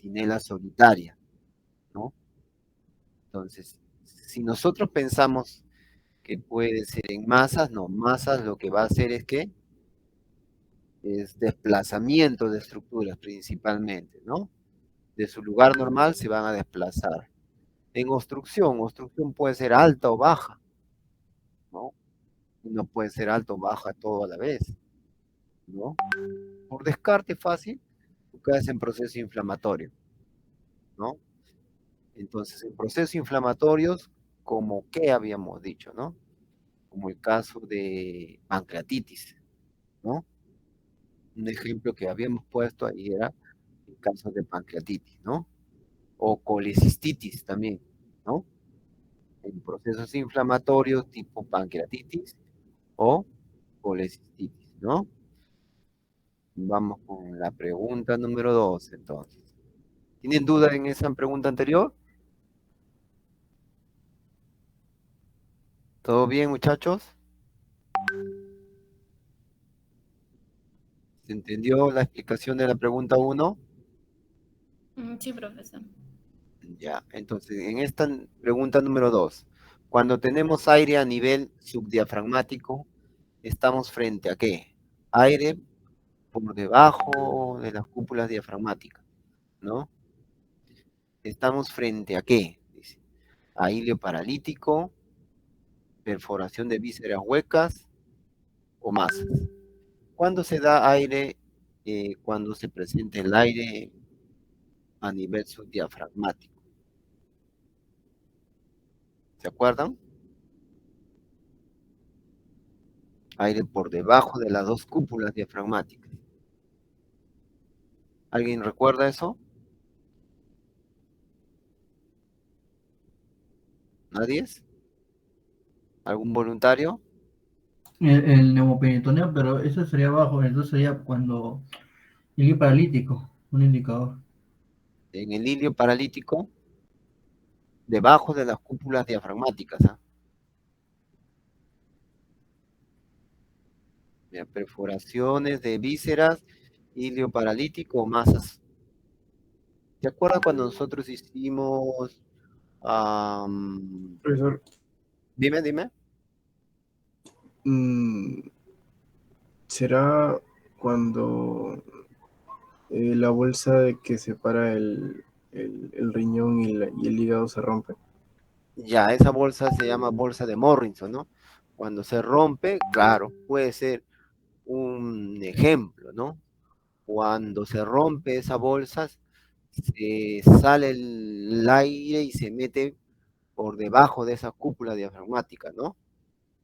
centinela solitaria, ¿no? Entonces, si nosotros pensamos que puede ser en masas, no, masas lo que va a hacer es que es desplazamiento de estructuras principalmente, ¿no? De su lugar normal se van a desplazar. En obstrucción puede ser alta o baja, ¿no? No puede ser alta o baja todo a la vez, ¿no? Por descarte fácil, tú caes en proceso inflamatorio, ¿no? Entonces, en procesos inflamatorios, como que habíamos dicho, ¿no? Como el caso de pancreatitis, ¿no? Un ejemplo que habíamos puesto ahí era el caso de pancreatitis, ¿no? O colecistitis también, ¿no? En procesos inflamatorios tipo pancreatitis o colecistitis, ¿no? Vamos con la pregunta número 2, entonces. ¿Tienen duda en esa pregunta anterior? ¿Todo bien, muchachos? ¿Se entendió la explicación de la pregunta 1? Sí, profesor. Ya, entonces, en esta pregunta número 2, cuando tenemos aire a nivel subdiafragmático, estamos frente a ¿qué? Aire por debajo de las cúpulas diafragmáticas, ¿no? Estamos frente a ¿qué? Dice, a hilo paralítico, perforación de vísceras huecas o masas. ¿Cuándo se da aire? Cuando se presenta el aire a nivel subdiafragmático. ¿Se acuerdan? Aire por debajo de las dos cúpulas diafragmáticas. ¿Alguien recuerda eso? ¿Nadie? ¿Algún voluntario? El neumoperitoneo, pero eso sería abajo, entonces sería cuando el paralítico, un indicador. En el hilio paralítico, debajo de las cúpulas diafragmáticas. ¿Ah? Mira, perforaciones de vísceras, hilio paralítico o masas. ¿Te acuerdas cuando nosotros hicimos... Profesor, dime. ¿será cuando la bolsa de que separa el riñón y el hígado se rompe? Ya, esa bolsa se llama bolsa de Morrison, ¿no? Cuando se rompe, claro, puede ser un ejemplo, ¿no? Cuando se rompe esa bolsa, se sale el aire y se mete por debajo de esa cúpula diafragmática, ¿no?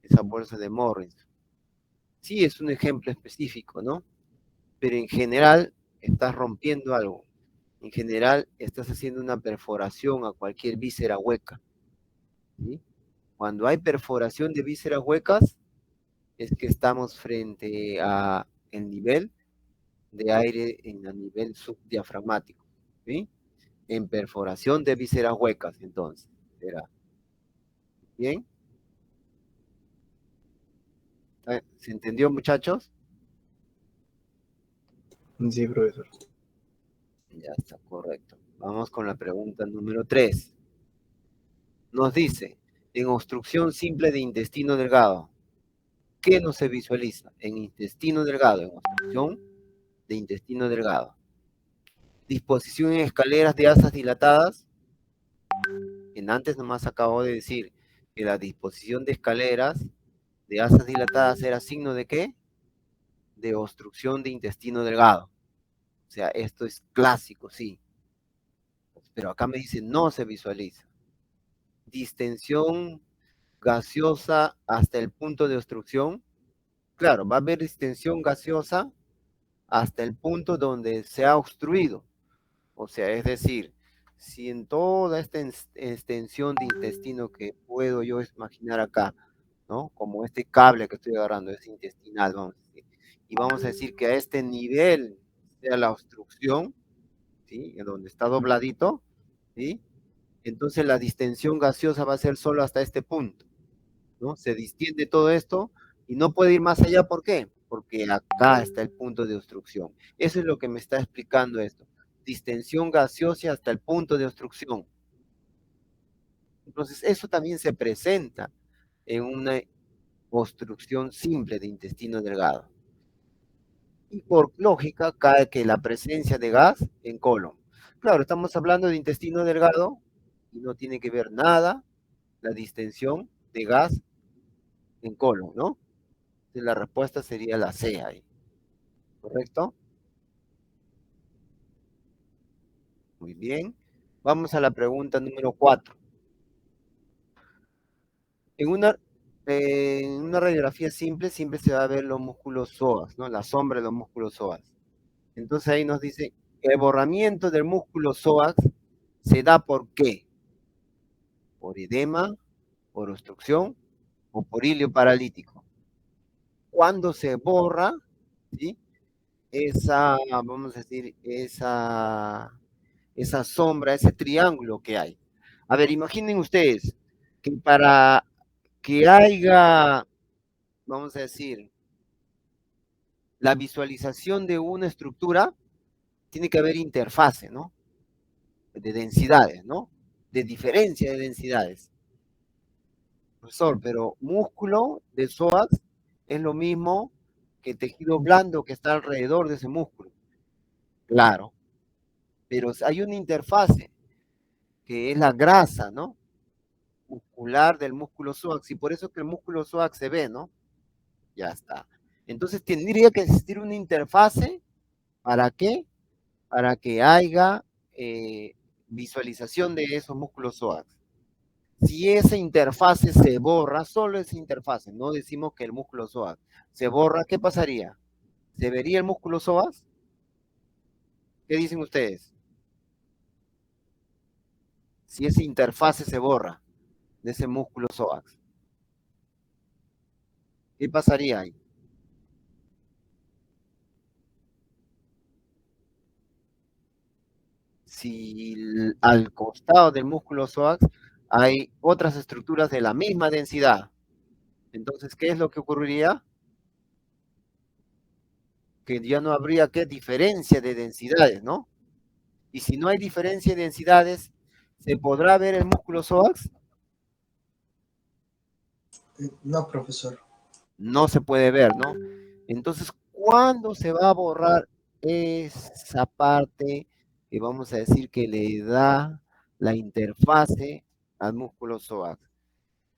Esa bolsa de Morrison. Sí, es un ejemplo específico, ¿no? Pero en general estás rompiendo algo. En general estás haciendo una perforación a cualquier víscera hueca, ¿sí? Cuando hay perforación de vísceras huecas, es que estamos frente a el nivel de aire en el nivel subdiafragmático, ¿sí? En perforación de vísceras huecas, entonces, será. ¿Bien? ¿Se entendió, muchachos? Sí, profesor. Ya está, correcto. Vamos con la pregunta número 3. Nos dice, en obstrucción simple de intestino delgado, ¿qué no se visualiza? En intestino delgado, en obstrucción de intestino delgado. Disposición en escaleras de asas dilatadas. En antes nomás acabo de decir que la disposición de escaleras de asas dilatadas era signo de ¿qué? De obstrucción de intestino delgado. O sea, esto es clásico, sí. Pero acá me dice no se visualiza. Distensión gaseosa hasta el punto de obstrucción. Claro, va a haber distensión gaseosa hasta el punto donde se ha obstruido. O sea, es decir, si en toda esta extensión de intestino que puedo yo imaginar acá, ¿no? Como este cable que estoy agarrando es intestinal, vamos a decir. Y vamos a decir que a este nivel sea la obstrucción, ¿sí? En donde está dobladito, ¿sí? Entonces la distensión gaseosa va a ser solo hasta este punto, ¿no? Se distiende todo esto y no puede ir más allá, ¿por qué? Porque acá está el punto de obstrucción. Eso es lo que me está explicando esto. distensión gaseosa hasta el punto de obstrucción. Entonces, eso también se presenta en una obstrucción simple de intestino delgado. Y por lógica, cae que la presencia de gas en colon. Claro, estamos hablando de intestino delgado y no tiene que ver nada la distensión de gas en colon, ¿no? Entonces, la respuesta sería la C ahí. ¿Correcto? Muy bien. Vamos a la pregunta número 4. En una radiografía simple siempre se va a ver los músculos psoas, ¿no? La sombra de los músculos psoas. Entonces ahí nos dice, el borramiento del músculo psoas se da ¿por qué? Por edema, por obstrucción o por hilio paralítico. Cuando se borra, ¿sí? Esa, vamos a decir, esa sombra, ese triángulo que hay. A ver, imaginen ustedes que para que haya, vamos a decir, la visualización de una estructura, tiene que haber interfase, ¿no? De densidades, ¿no? De diferencia de densidades. Profesor, pero músculo de psoas es lo mismo que tejido blando que está alrededor de ese músculo. Claro, pero hay una interfase que es la grasa, ¿no? Muscular del músculo psoas, y por eso que el músculo psoas se ve, ¿no? Ya está. Entonces tendría que existir una interfase, ¿para qué? Para que haya visualización de esos músculos psoas. Si esa interfase se borra, solo esa interfase, no decimos que el músculo psoas se borra, ¿qué pasaría? ¿Se vería el músculo psoas? ¿Qué dicen ustedes? Si esa interfase se borra de ese músculo psoas, ¿qué pasaría ahí? Si al costado del músculo psoas hay otras estructuras de la misma densidad, entonces, ¿qué es lo que ocurriría? Que ya no habría ¿qué? Diferencia de densidades, ¿no? Y si no hay diferencia de densidades, ¿se podrá ver el músculo psoas? No, profesor. No se puede ver, ¿no? Entonces, ¿cuándo se va a borrar esa parte que vamos a decir que le da la interfase al músculo psoas,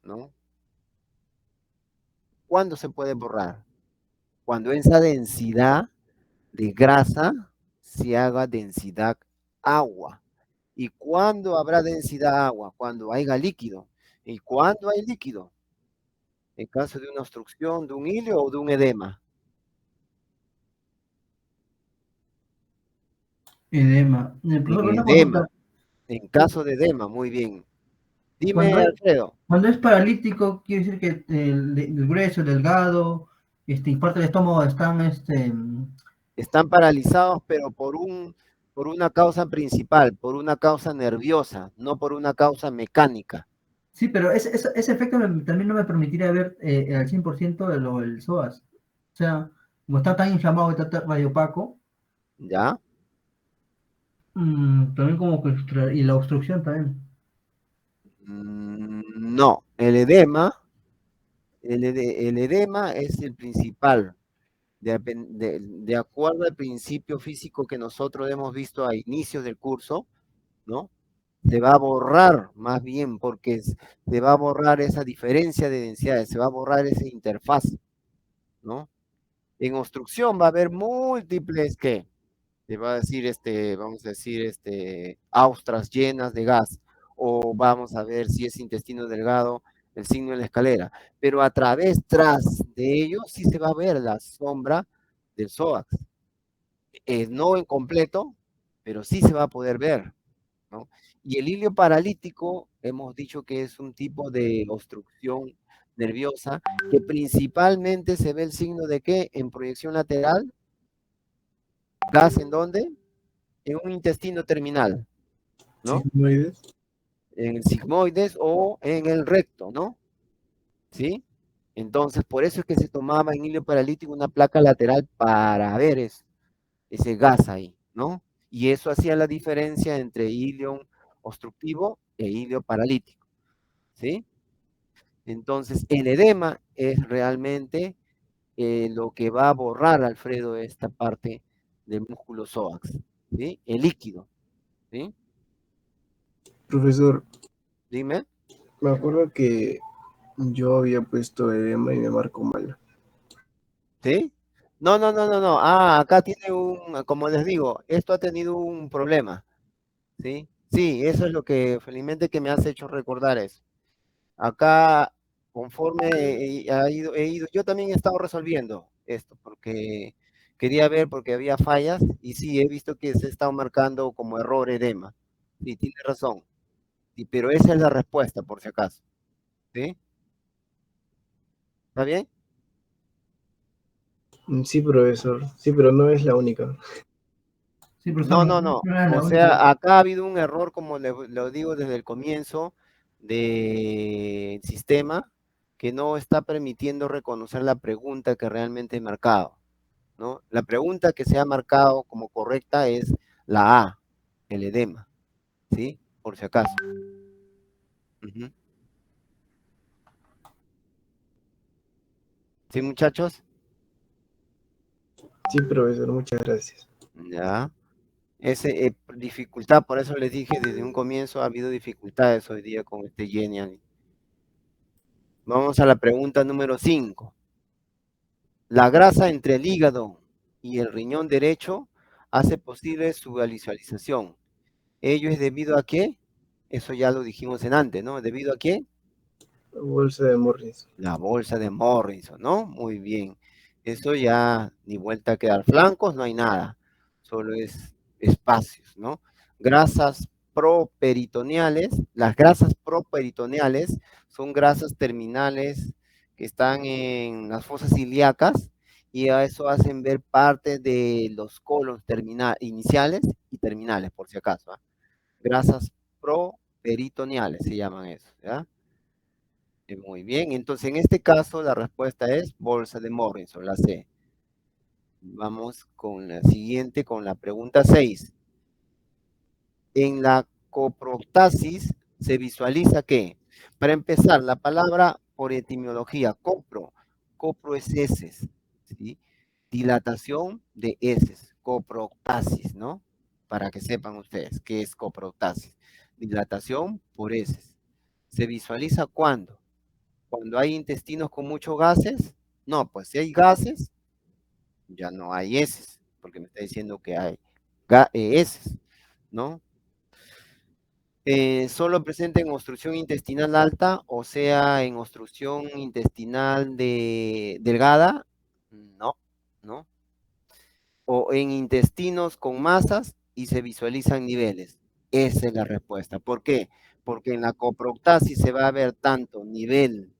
¿no? ¿Cuándo se puede borrar? Cuando esa densidad de grasa se haga densidad agua. ¿Y cuándo habrá densidad agua? Cuando haya líquido. ¿Y cuándo hay líquido? En caso de una obstrucción, de un hilio o de un edema. Edema. Profesor, En una edema. consulta. En caso de edema, muy bien. Dime, Cuando es, Alfredo. cuando es paralítico, quiere decir que el grueso, el delgado, y parte del estómago están, Están paralizados, pero por una causa principal, por una causa nerviosa, no por una causa mecánica. sí, pero ese efecto también no me permitiría ver al 100% del psoas. O sea, como está tan inflamado y está radiopaco, ¿Ya? también como que, y la obstrucción también. No, el edema es el principal, de acuerdo al principio físico que nosotros hemos visto a inicios del curso, ¿no? Se va a borrar más bien porque se va a borrar esa diferencia de densidades, se va a borrar esa interfaz, ¿no? En obstrucción va a haber múltiples, ¿qué? Te va a decir, vamos a decir, austras llenas de gas, o vamos a ver si es intestino delgado, el signo de la escalera, pero a través, tras de ello, sí se va a ver la sombra del psoas. No en completo, pero sí se va a poder ver, ¿no? Y el hilio paralítico, hemos dicho que es un tipo de obstrucción nerviosa, que principalmente se ve el signo de ¿qué? En proyección lateral, gas en dónde? En un intestino terminal, ¿no? Sigmoides. En el sigmoides o en el recto, ¿no? ¿Sí? Entonces, por eso es que se tomaba en hilio paralítico una placa lateral para ver ese gas ahí, ¿no? Y eso hacía la diferencia entre ilion obstructivo e ilio paralítico, ¿sí? Entonces, el edema es realmente lo que va a borrar, Alfredo, esta parte del músculo psoas, ¿sí? El líquido, ¿sí? Profesor, Dime. me acuerdo que yo había puesto edema y me marcó mal. ¿Sí? No, no, no, no, no. Ah, acá tiene un, como les digo, esto ha tenido un problema, ¿sí? Sí, eso es lo que felizmente que me has hecho recordar eso. Acá, conforme he ido, yo también he estado resolviendo esto, porque quería ver, porque había fallas, y sí, he visto que se ha estado marcando como error edema. Sí, tiene razón. Sí, pero esa es la respuesta, por si acaso. ¿Sí? ¿Está bien? Sí, profesor, sí, pero no es la única. Sí, profesor, No, no, no, no. no era la O única. sea, acá ha habido un error, como lo digo desde el comienzo, del sistema que no está permitiendo reconocer la pregunta que realmente he marcado, ¿no? La pregunta que se ha marcado como correcta es la A, el edema, ¿sí? Por si acaso. Ujú. ¿Sí, muchachos? Sí, profesor, muchas gracias. Ya. Ese, dificultad, por eso les dije desde un comienzo, ha habido dificultades hoy día con este Genial. Vamos a la pregunta número 5. La grasa entre el hígado y el riñón derecho hace posible su visualización. ¿Ello es debido a qué? Eso ya lo dijimos en antes, ¿no? ¿Debido a qué? Bolsa de Morris. La bolsa de Morrison, ¿no? Muy bien. Eso ya ni vuelta a quedar flancos, no hay nada. Solo es espacios, ¿no? Grasas properitoneales. Las grasas properitoneales son grasas terminales que están en las fosas ilíacas y a eso hacen ver parte de los colos iniciales y terminales, por si acaso, ¿ah? Grasas properitoneales se llaman eso, ¿ya? Muy bien, entonces en este caso la respuesta es bolsa de Morrison, la C. Vamos con la siguiente, con la pregunta 6. En la coprostasis se visualiza que, para empezar, la palabra por etimología, copro es heces, ¿sí? Dilatación de heces, coprostasis, ¿no? Para que sepan ustedes qué es coprostasis. Dilatación por heces. ¿Se visualiza cuándo? Cuando hay intestinos con muchos gases, no, pues si hay gases, ya no hay heces, porque me está diciendo que hay heces, ¿no? Solo presente en obstrucción intestinal alta, o sea, en obstrucción intestinal delgada, no, ¿no? O en intestinos con masas y se visualizan niveles. Esa es la respuesta. ¿Por qué? Porque en la coproctasis se va a ver tanto nivel,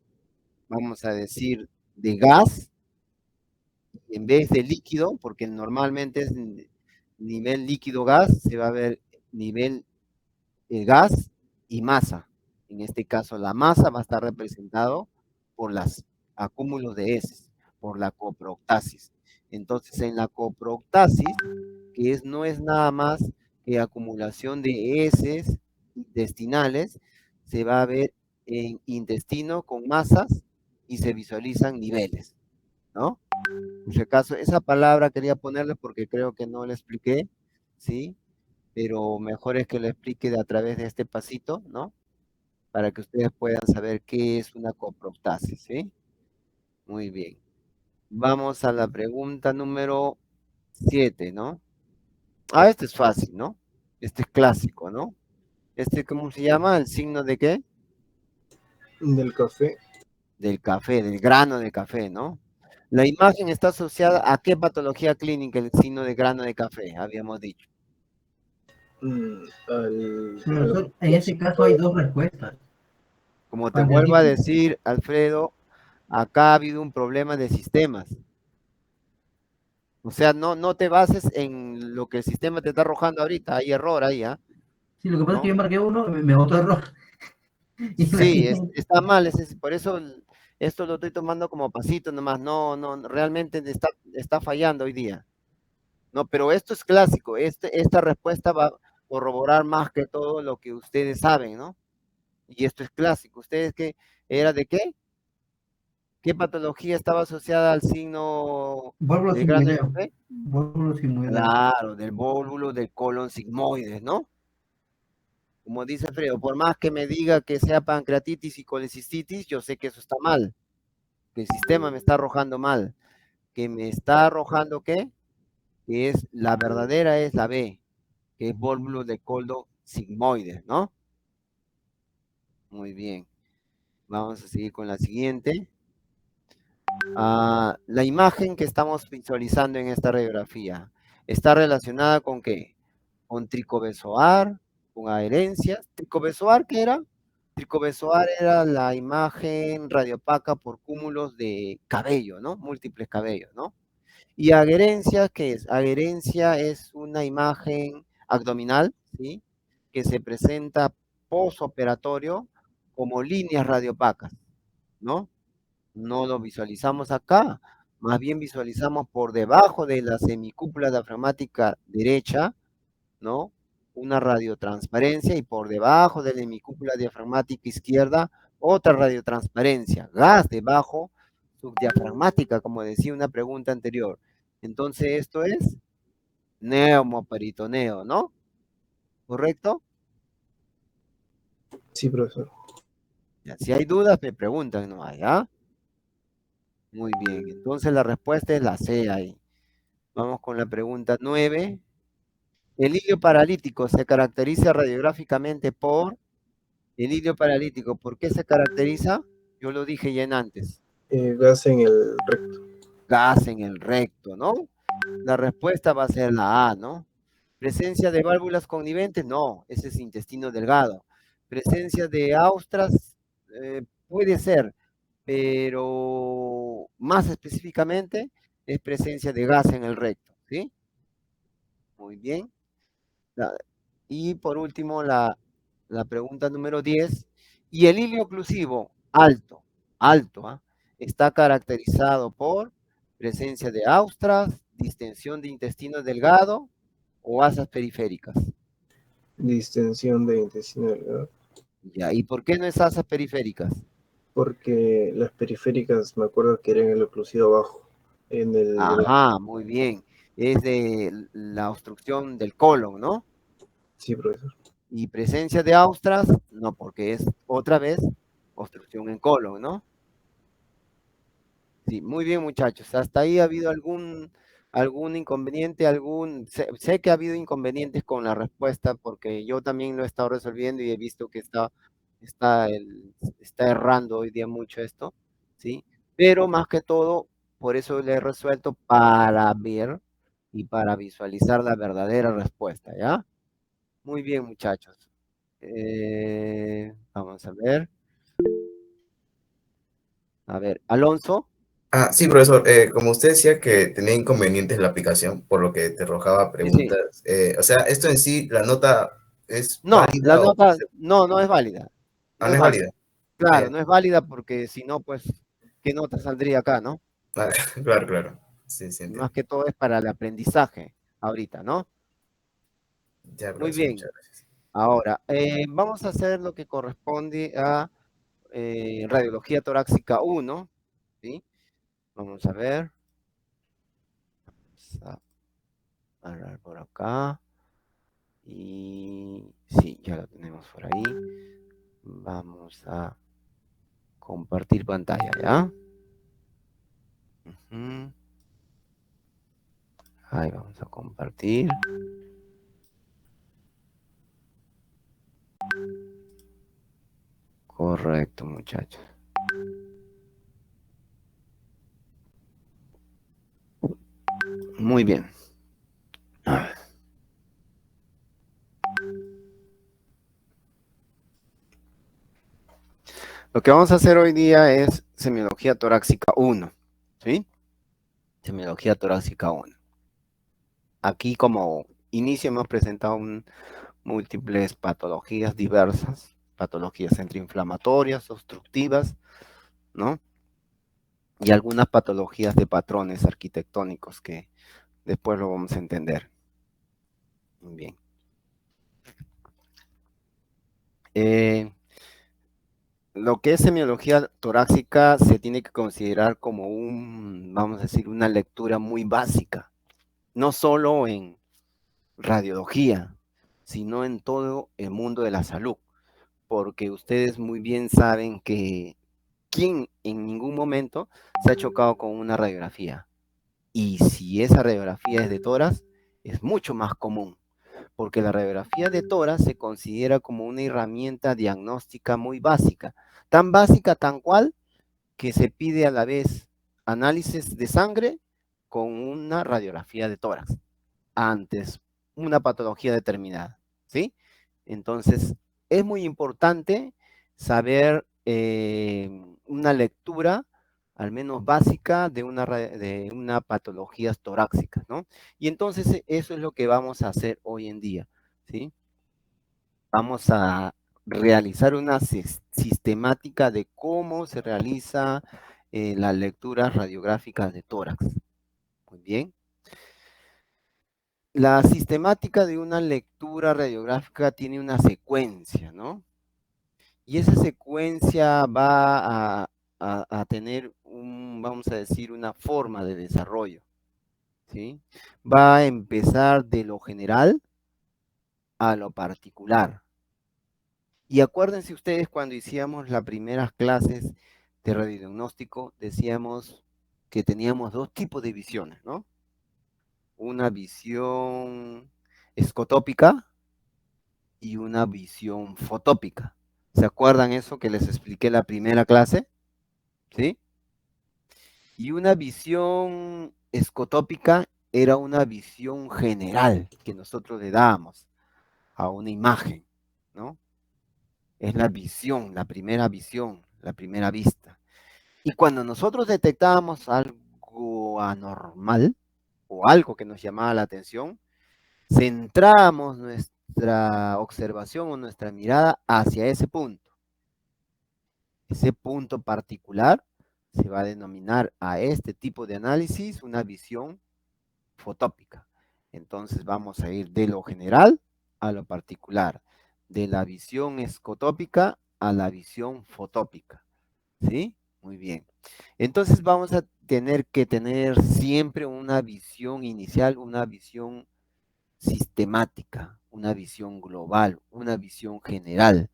vamos a decir, de gas, en vez de líquido, porque normalmente es nivel líquido-gas, se va a ver nivel gas y masa. En este caso, la masa va a estar representado por los acúmulos de heces, por la coproctasis. Entonces, en la coproctasis, que no es nada más que acumulación de heces intestinales, se va a ver en intestino con masas y se visualizan niveles, ¿no? Por si acaso, esa palabra quería ponerle porque creo que no la expliqué, ¿sí? Pero mejor es que lo explique a través de este pasito, ¿no? Para que ustedes puedan saber qué es una coprostasis, ¿sí? Muy bien. Vamos a la pregunta número 7, ¿no? Ah, este es fácil, ¿no? Este es clásico, ¿no? Este, ¿cómo se llama? ¿El signo de qué? Del café. Del café, del grano de café, ¿no? La imagen está asociada a qué patología clínica, el signo de grano de café, habíamos dicho. Profesor, en este caso hay dos respuestas. Como te Cuando vuelvo a dice, decir, Alfredo, acá ha habido un problema de sistemas. O sea, no te bases en lo que el sistema te está arrojando ahorita. Hay error ahí, ¿ah? sí, lo que pasa es que ¿No? yo marqué uno, me botó error. Y Sí, imagínate, está mal. Por eso esto lo estoy tomando como pasito nomás. No, realmente está fallando hoy día. No, pero esto es clásico. Esta respuesta va a corroborar más que todo lo que ustedes saben, ¿no? Y esto es clásico. ¿Ustedes qué? ¿Era de qué? ¿Qué patología estaba asociada al signo Válvula del grano sigmoidea. hemorrágico? Válvula sigmoidea. Claro, del vólvulo del colon sigmoides, ¿no? Como dice Fredo, por más que me diga que sea pancreatitis y colecistitis, yo sé que eso está mal, que el sistema me está arrojando mal, que me está arrojando ¿qué? Que es la verdadera es la B, que es vólvulo de colon sigmoides, ¿no? Muy bien. Vamos a seguir con la siguiente. La imagen que estamos visualizando en esta radiografía está relacionada con ¿qué? Con tricobezoar, con adherencias. ¿Tricobezoar qué era? Tricobezoar era la imagen radiopaca por cúmulos de cabello, ¿no? Múltiples cabellos, ¿no? Y adherencia, ¿qué es? Adherencia es una imagen abdominal, ¿sí? Que se presenta postoperatorio como líneas radiopacas, ¿no? No lo visualizamos acá, más bien visualizamos por debajo de la semicúpula diafragmática derecha, ¿no? Una radiotransparencia y por debajo de la hemicúpula diafragmática izquierda, otra radiotransparencia, gas debajo, subdiafragmática, como decía una pregunta anterior. Entonces, esto es neumoperitoneo, ¿no? ¿Correcto? Sí, profesor. Ya, si hay dudas, me preguntan, ¿no hay? ¿Ah? Muy bien, entonces la respuesta es la C ahí. Vamos con la pregunta 9. El hilio paralítico se caracteriza radiográficamente por el hilio paralítico. ¿Por qué se caracteriza? Yo lo dije ya en antes. Gas en el recto. Gas en el recto, ¿no? La respuesta va a ser la A, ¿no? Presencia de válvulas conniventes, no, ese es intestino delgado. Presencia de austras, puede ser, pero más específicamente es presencia de gas en el recto, ¿sí? Muy bien. Y por último, la pregunta número 10. Y el hilo oclusivo, alto, alto, ¿ah? Está caracterizado por presencia de austras, distensión de intestino delgado o asas periféricas. Distensión de intestino delgado. Ya, ¿y por qué no es asas periféricas? Porque las periféricas me acuerdo que eran el oclusivo abajo. En el. Ajá, muy bien. Es de la obstrucción del colon, ¿no? Sí, profesor. Y presencia de austras, no, porque es otra vez obstrucción en colon, ¿no? Sí, muy bien, muchachos. ¿Hasta ahí ha habido algún inconveniente? Sé que ha habido inconvenientes con la respuesta porque yo también lo he estado resolviendo y he visto que está errando hoy día mucho esto, ¿sí? Pero más que todo, por eso le he resuelto para ver y para visualizar la verdadera respuesta, ¿ya? Muy bien, muchachos. Vamos a ver. A ver, Alonso. Sí, profesor, como usted decía que tenía inconvenientes en la aplicación, por lo que te arrojaba Sí, sí. preguntas, o sea, esto en sí, la nota es No, la válida o nota no es válida. No no es es válida. válida. Claro, no es válida porque si no, pues, ¿qué nota saldría acá, no? Ah, claro, claro. Sí, sí, Más entiendo. que todo es para el aprendizaje ahorita, ¿no? Ya, Muy profesor, bien. muchas gracias. Ahora, vamos a hacer lo que corresponde a radiología torácica 1, ¿sí? Vamos a ver. Vamos a agarrar por acá. Y sí, ya lo tenemos por ahí. Vamos a compartir pantalla, ¿ya? Ujú. Ahí vamos a compartir. Correcto, muchachos. Muy bien. A ver. Lo que vamos a hacer hoy día es semiología torácica 1, ¿sí? Semiología torácica 1. Aquí como inicio hemos presentado múltiples patologías diversas, patologías intrainflamatorias, obstructivas, ¿no? Y algunas patologías de patrones arquitectónicos que Después lo vamos a entender. Muy bien. Lo que es semiología torácica se tiene que considerar como vamos a decir, una lectura muy básica, no solo en radiología, sino en todo el mundo de la salud, porque ustedes muy bien saben que ¿quién en ningún momento se ha chocado con una radiografía? Y si esa radiografía es de tórax, es mucho más común, porque la radiografía de tórax se considera como una herramienta diagnóstica muy básica, tan básica, tan cual, que se pide a la vez análisis de sangre con una radiografía de tórax, antes una patología determinada, ¿sí? Entonces, es muy importante saber una lectura, al menos básica, de una patología torácica, ¿no? Y entonces eso es lo que vamos a hacer hoy en día, ¿sí? Vamos a realizar una sistemática de cómo se realiza las lecturas radiográficas de tórax. Muy bien. La sistemática de una lectura radiográfica tiene una secuencia, ¿no? Y esa secuencia va a tener vamos a decir, una forma de desarrollo, ¿sí? Va a empezar de lo general a lo particular. Y acuérdense ustedes cuando hicíamos las primeras clases de radiodiagnóstico, decíamos que teníamos dos tipos de visiones, ¿no? Una visión escotópica y una visión fotópica. ¿Se acuerdan eso que les expliqué la primera clase? ¿Sí? Y una visión escotópica era una visión general que nosotros le dábamos a una imagen, ¿no? Es la visión, la primera visión, la primera vista. Y cuando nosotros detectábamos algo anormal o algo que nos llamaba la atención, centramos nuestra observación o nuestra mirada hacia ese punto. Ese punto particular se va a denominar a este tipo de análisis una visión fotópica. Entonces vamos a ir de lo general a lo particular, de la visión escotópica a la visión fotópica. ¿Sí? Muy bien. Entonces vamos a tener que tener siempre una visión inicial, una visión sistemática, una visión global, una visión general,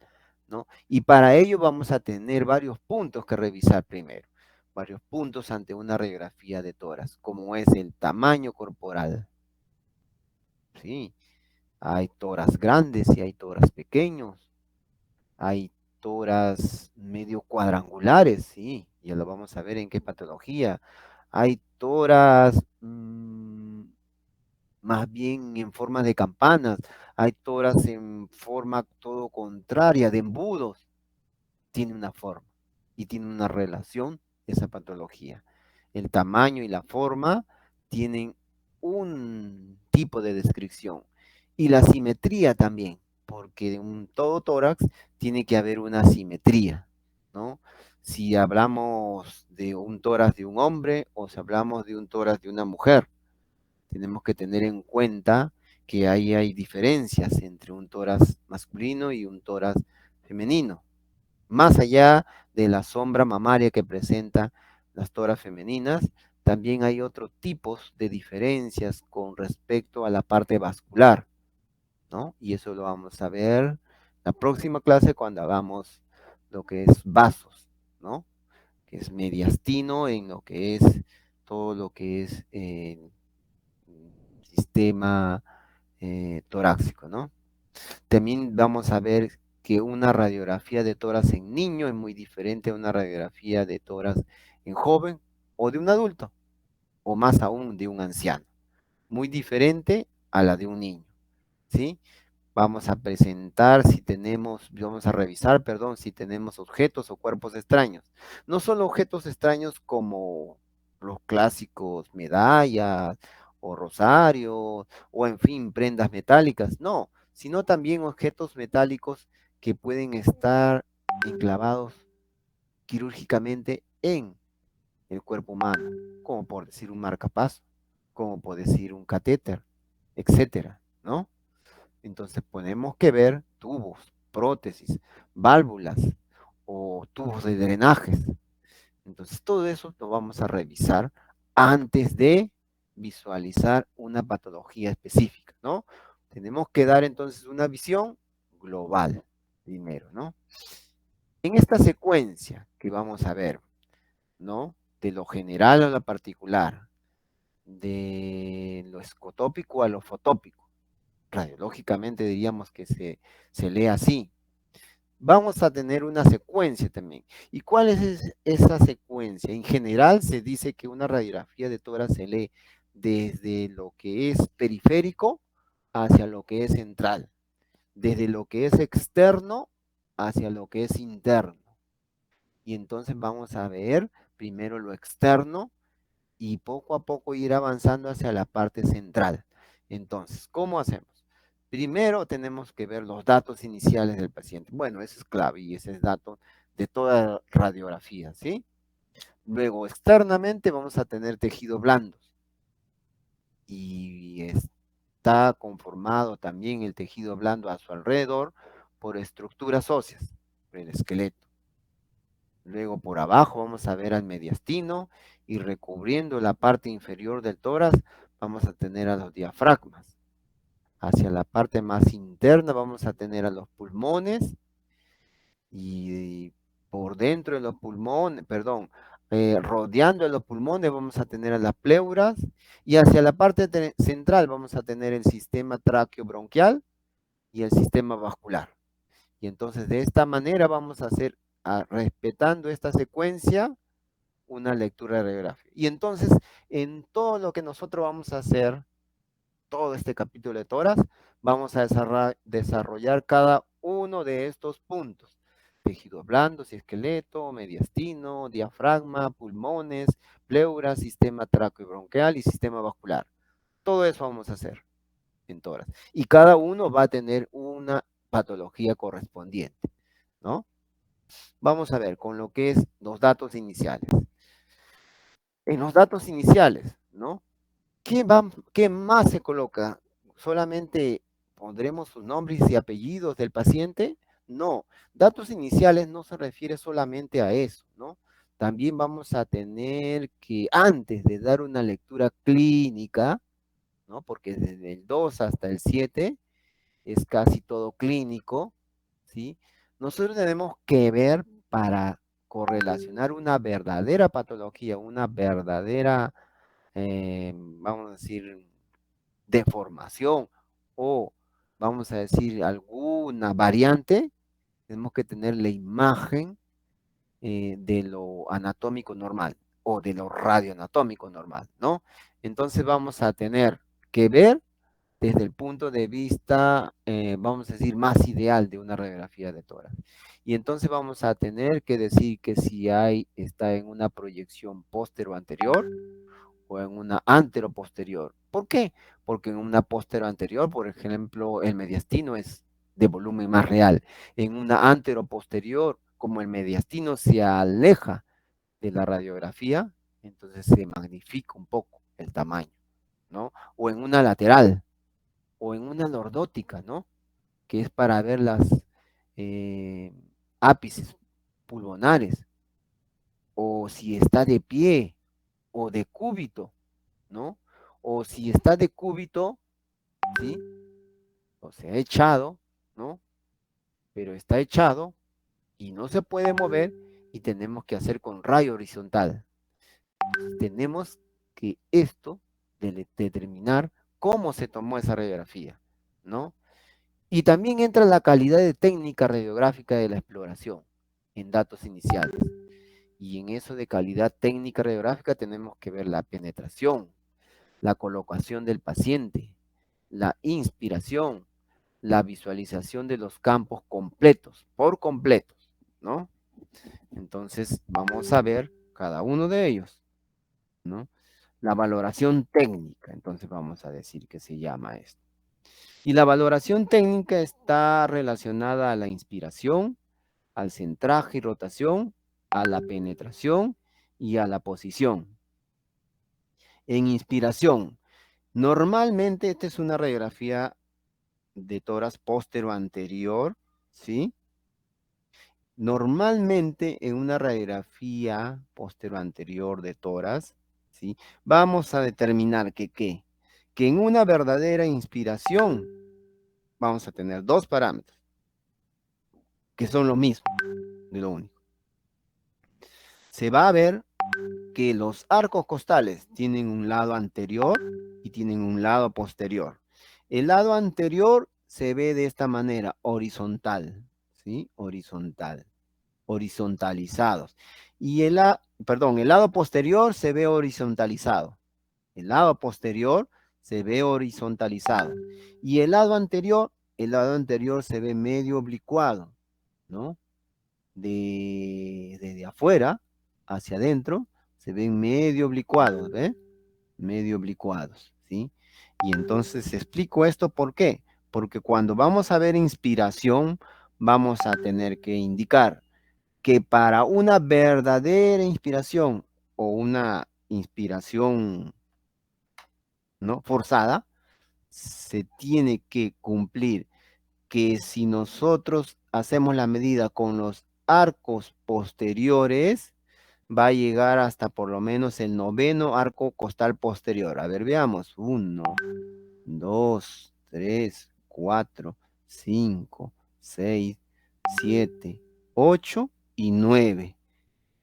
¿no? Y para ello vamos a tener varios puntos que revisar primero, varios puntos ante una radiografía de tórax, como es el tamaño corporal, ¿sí? Hay tórax grandes y hay tórax pequeños, hay tórax medio cuadrangulares, sí, ya lo vamos a ver en qué patología. Hay tórax más bien en forma de campanas, hay tórax en forma todo contraria, de embudos. Tiene una forma y tiene una relación esa patología. El tamaño y la forma tienen un tipo de descripción y la simetría también, porque de un todo tórax tiene que haber una simetría, ¿no? Si hablamos de un tórax de un hombre o si hablamos de un tórax de una mujer, tenemos que tener en cuenta que ahí hay diferencias entre un tórax masculino y un tórax femenino. Más allá de la sombra mamaria que presenta las toras femeninas, también hay otros tipos de diferencias con respecto a la parte vascular, ¿no? Y eso lo vamos a ver la próxima clase cuando hagamos lo que es vasos, ¿no? Que es mediastino en lo que es todo lo que es sistema torácico, ¿no? También vamos a ver que una radiografía de tórax en niño es muy diferente a una radiografía de tórax en joven o de un adulto, o más aún de un anciano. Muy diferente a la de un niño, ¿sí? Vamos a presentar si tenemos, vamos a revisar, perdón, si tenemos objetos o cuerpos extraños. No solo objetos extraños como los clásicos medallas o rosarios o en fin, prendas metálicas, no, sino también objetos metálicos que pueden estar enclavados quirúrgicamente en el cuerpo humano, como por decir un marcapaso, como puede decir un catéter, etcétera, ¿no? Entonces tenemos que ver tubos, prótesis, válvulas o tubos de drenajes. Entonces todo eso lo vamos a revisar antes de visualizar una patología específica, ¿no? Tenemos que dar entonces una visión global primero, ¿no? En esta secuencia que vamos a ver, ¿no? De lo general a lo particular, de lo escotópico a lo fotópico, radiológicamente diríamos que se lee así. Vamos a tener una secuencia también. ¿Y cuál es esa secuencia? En general se dice que una radiografía de tórax se lee desde lo que es periférico hacia lo que es central, desde lo que es externo hacia lo que es interno. Y entonces vamos a ver primero lo externo y poco a poco ir avanzando hacia la parte central. Entonces, ¿cómo hacemos? Primero tenemos que ver los datos iniciales del paciente. Bueno, eso es clave y ese es dato de toda radiografía, ¿sí? Luego, externamente vamos a tener tejidos blandos y está conformado también el tejido blando a su alrededor por estructuras óseas, por el esqueleto. Luego por abajo vamos a ver al mediastino y recubriendo la parte inferior del tórax vamos a tener a los diafragmas. Hacia la parte más interna vamos a tener a los pulmones y por dentro de los pulmones, perdón, rodeando los pulmones vamos a tener a las pleuras y hacia la parte central vamos a tener el sistema tráqueo-bronquial y el sistema vascular. Y entonces de esta manera vamos a hacer, respetando esta secuencia, una lectura radiográfica. Y entonces, en todo lo que nosotros vamos a hacer, todo este capítulo de tórax, vamos a desarrollar cada uno de estos puntos. Tejidos blandos y esqueleto, mediastino, diafragma, pulmones, pleura, sistema tráqueo-bronquial y sistema vascular. Todo eso vamos a hacer en tórax. Y cada uno va a tener una patología correspondiente, ¿no? Vamos a ver con lo que es los datos iniciales. En los datos iniciales, ¿no? ¿Qué más se coloca? ¿Solamente pondremos sus nombres y apellidos del paciente? No, datos iniciales no se refiere solamente a eso, ¿no? También vamos a tener que, antes de dar una lectura clínica, ¿no? Porque desde el 2 hasta el 7 es casi todo clínico, ¿sí? Nosotros tenemos que ver para correlacionar una verdadera patología, una verdadera, vamos a decir, deformación o, vamos a decir, alguna variante, tenemos que tener la imagen de lo anatómico normal o de lo radioanatómico normal, ¿no? Entonces vamos a tener que ver desde el punto de vista, vamos a decir, más ideal de una radiografía de tórax. Y entonces vamos a tener que decir que si está en una proyección postero-anterior o en una antero-posterior. ¿Por qué? Porque en una postero-anterior, por ejemplo, el mediastino es de volumen más real. En una antero-posterior, como el mediastino se aleja de la radiografía, entonces se magnifica un poco el tamaño, ¿no? O en una lateral, o en una lordótica, ¿no? Que es para ver las ápices pulmonares, o si está de pie, o de cúbito, ¿no? O si está de cúbito, ¿sí? O se ha echado, ¿no? Pero está echado y no se puede mover y tenemos que hacer con rayo horizontal. Tenemos que esto determinar cómo se tomó esa radiografía, ¿no? Y también entra la calidad de técnica radiográfica de la exploración en datos iniciales. Y en eso de calidad técnica radiográfica tenemos que ver la penetración, la colocación del paciente, la inspiración, la visualización de los campos completos, por completos, ¿no? Entonces vamos a ver cada uno de ellos, ¿no? La valoración técnica, entonces vamos a decir que se llama esto. Y la valoración técnica está relacionada a la inspiración, al centraje y rotación, a la penetración y a la posición. En inspiración, Normalmente esta es una radiografía de tórax póstero-anterior, ¿sí? Normalmente en una radiografía póstero-anterior de tórax, ¿sí? Vamos a determinar que en una verdadera inspiración vamos a tener dos parámetros, que son lo mismo, de lo único. Se va a ver que los arcos costales tienen un lado anterior y tienen un lado posterior. El lado anterior se ve de esta manera, horizontal, ¿sí? Horizontal, horizontalizados. Y el lado posterior se ve horizontalizado. El lado posterior se ve horizontalizado. Y el lado anterior se ve medio oblicuado, ¿no? Desde afuera hacia adentro se ven medio oblicuados, ¿ves? Medio oblicuados, ¿sí? Y entonces explico esto, ¿por qué? Porque cuando vamos a ver inspiración, vamos a tener que indicar que para una verdadera inspiración o una inspiración, ¿no?, forzada, se tiene que cumplir que si nosotros hacemos la medida con los arcos posteriores, va a llegar hasta por lo menos el 9º arco costal posterior. A ver, veamos. 1, 2, 3, 4, 5, 6, 7, 8 y 9.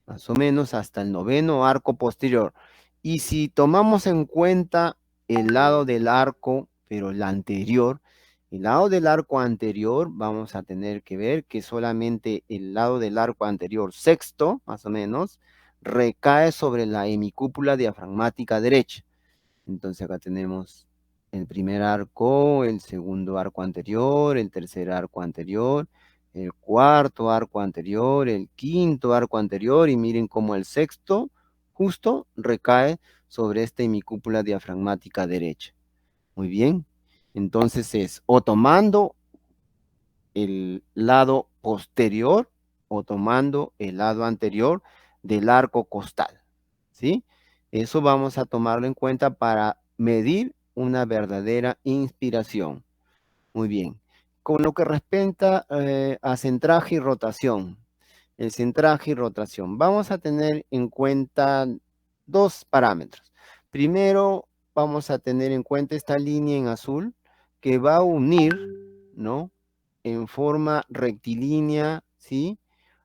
Más o menos hasta el 9º arco posterior. Y si tomamos en cuenta el lado del arco, pero el anterior, el lado del arco anterior, vamos a tener que ver que solamente el lado del arco anterior sexto, más o menos, recae sobre la hemicúpula diafragmática derecha. Entonces acá tenemos el primer arco, el segundo arco anterior, el tercer arco anterior, el cuarto arco anterior, el quinto arco anterior, y miren cómo el sexto justo recae sobre esta hemicúpula diafragmática derecha. Muy bien. Entonces es o tomando el lado posterior o tomando el lado anterior del arco costal, ¿sí? Eso vamos a tomarlo en cuenta para medir una verdadera inspiración. Muy bien. Con lo que respecta a centraje y rotación, el centraje y rotación, vamos a tener en cuenta dos parámetros. Primero, vamos a tener en cuenta esta línea en azul que va a unir, ¿no?, en forma rectilínea, ¿sí?,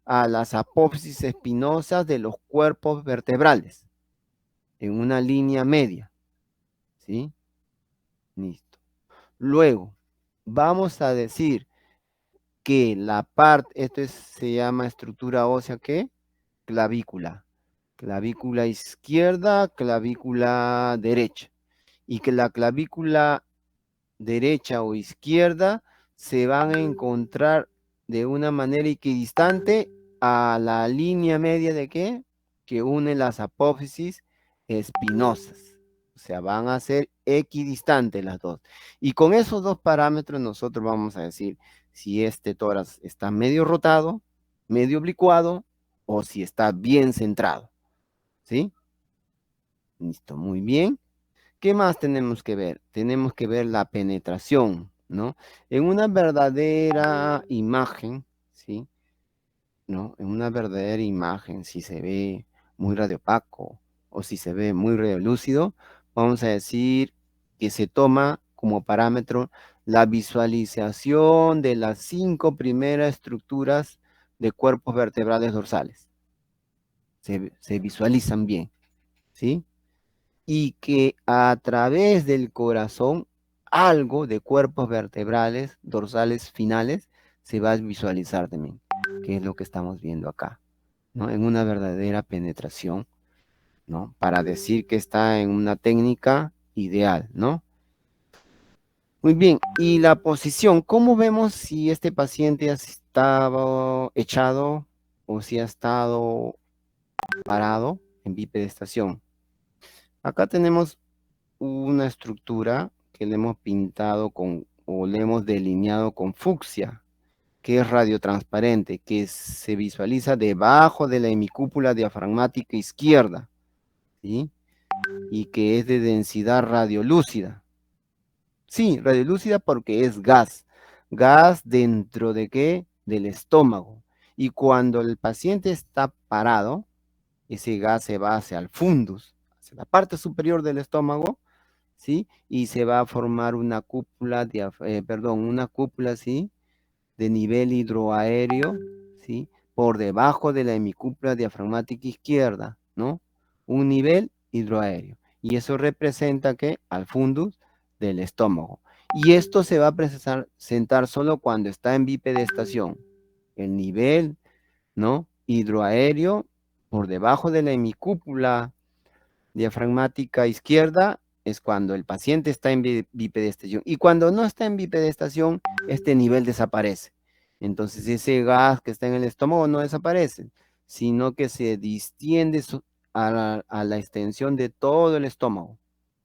a las apófisis espinosas de los cuerpos vertebrales, en una línea media, ¿sí? Listo. Luego, vamos a decir que la parte, se llama estructura ósea, ¿qué? Clavícula. Clavícula izquierda, clavícula derecha. Y que la clavícula derecha o izquierda se van a encontrar de una manera equidistante a la línea media de ¿qué? Que une las apófisis espinosas. O sea, van a ser equidistantes las dos. Y con esos dos parámetros nosotros vamos a decir si este tórax está medio rotado, medio oblicuado, o si está bien centrado. ¿Sí? Listo, muy bien. ¿Qué más tenemos que ver? Tenemos que ver la penetración, ¿no? En una verdadera imagen, ¿sí?, ¿no? En una verdadera imagen, si se ve muy radiopaco o si se ve muy radiolúcido, vamos a decir que se toma como parámetro la visualización de las 5 primeras estructuras de cuerpos vertebrales dorsales. Se visualizan bien, ¿sí? Y que a través del corazón algo de cuerpos vertebrales dorsales finales se va a visualizar también, que es lo que estamos viendo acá, ¿no? En una verdadera penetración, ¿no? Para decir que está en una técnica ideal, ¿no? Muy bien, y la posición, ¿cómo vemos si este paciente ha estado echado o si ha estado parado en bipedestación? Acá tenemos una estructura que le hemos pintado o le hemos delineado con fucsia, que es radiotransparente, que se visualiza debajo de la hemicúpula diafragmática izquierda, ¿sí? y que es de densidad radiolúcida. Sí, radiolúcida porque es gas. Gas dentro de qué? Del estómago. Y cuando el paciente está parado, ese gas se va hacia el fundus, hacia la parte superior del estómago, ¿sí? Y se va a formar una cúpula, una cúpula, ¿sí? De nivel hidroaéreo, ¿sí? Por debajo de la hemicúpula diafragmática izquierda, ¿no? Un nivel hidroaéreo. Y eso representa que al fundus del estómago. Y esto se va a presentar solo cuando está en bipedestación. El nivel, ¿no? Hidroaéreo por debajo de la hemicúpula diafragmática izquierda es cuando el paciente está en bipedestación. Y cuando no está en bipedestación, este nivel desaparece. Entonces ese gas que está en el estómago no desaparece, sino que se distiende a la extensión de todo el estómago.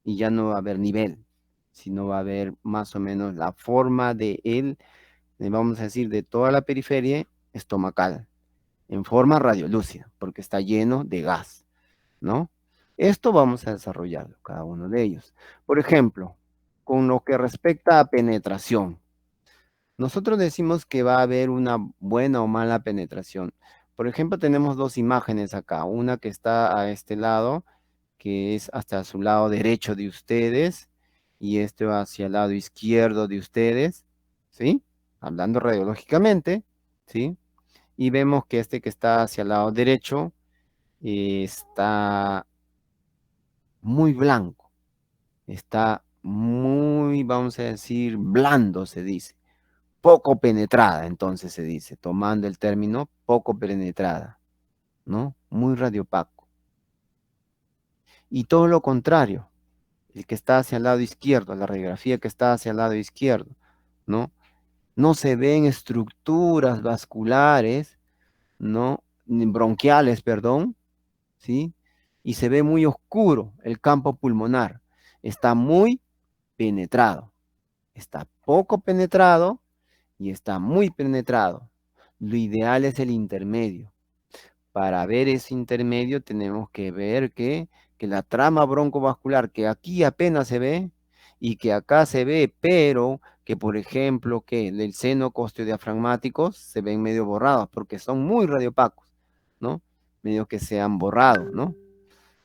Y ya no va a haber nivel, sino va a haber más o menos la forma de él, vamos a decir, de toda la periferia estomacal, en forma radiolúcida, porque está lleno de gas, ¿no? Esto vamos a desarrollarlo, cada uno de ellos. Por ejemplo, con lo que respecta a penetración, nosotros decimos que va a haber una buena o mala penetración. Por ejemplo, tenemos dos imágenes acá, una que está a este lado, que es hasta su lado derecho de ustedes, y este va hacia el lado izquierdo de ustedes, ¿sí? Hablando radiológicamente, ¿sí? Y vemos que este que está hacia el lado derecho está muy blanco, está muy, vamos a decir, blando, se dice. Poco penetrada, entonces se dice, tomando el término poco penetrada, ¿no? Muy radiopaco. Y todo lo contrario, el que está hacia el lado izquierdo, la radiografía que está hacia el lado izquierdo, ¿no? No se ven estructuras vasculares, ¿no? Bronquiales, perdón, ¿sí? Y se ve muy oscuro el campo pulmonar. Está muy penetrado. Está poco penetrado y está muy penetrado. Lo ideal es el intermedio. Para ver ese intermedio tenemos que ver que la trama broncovascular, que aquí apenas se ve y que acá se ve, pero que por ejemplo que el seno costeodiafragmático se ven medio borrados porque son muy radiopacos, ¿no? Medio que se han borrado, ¿no?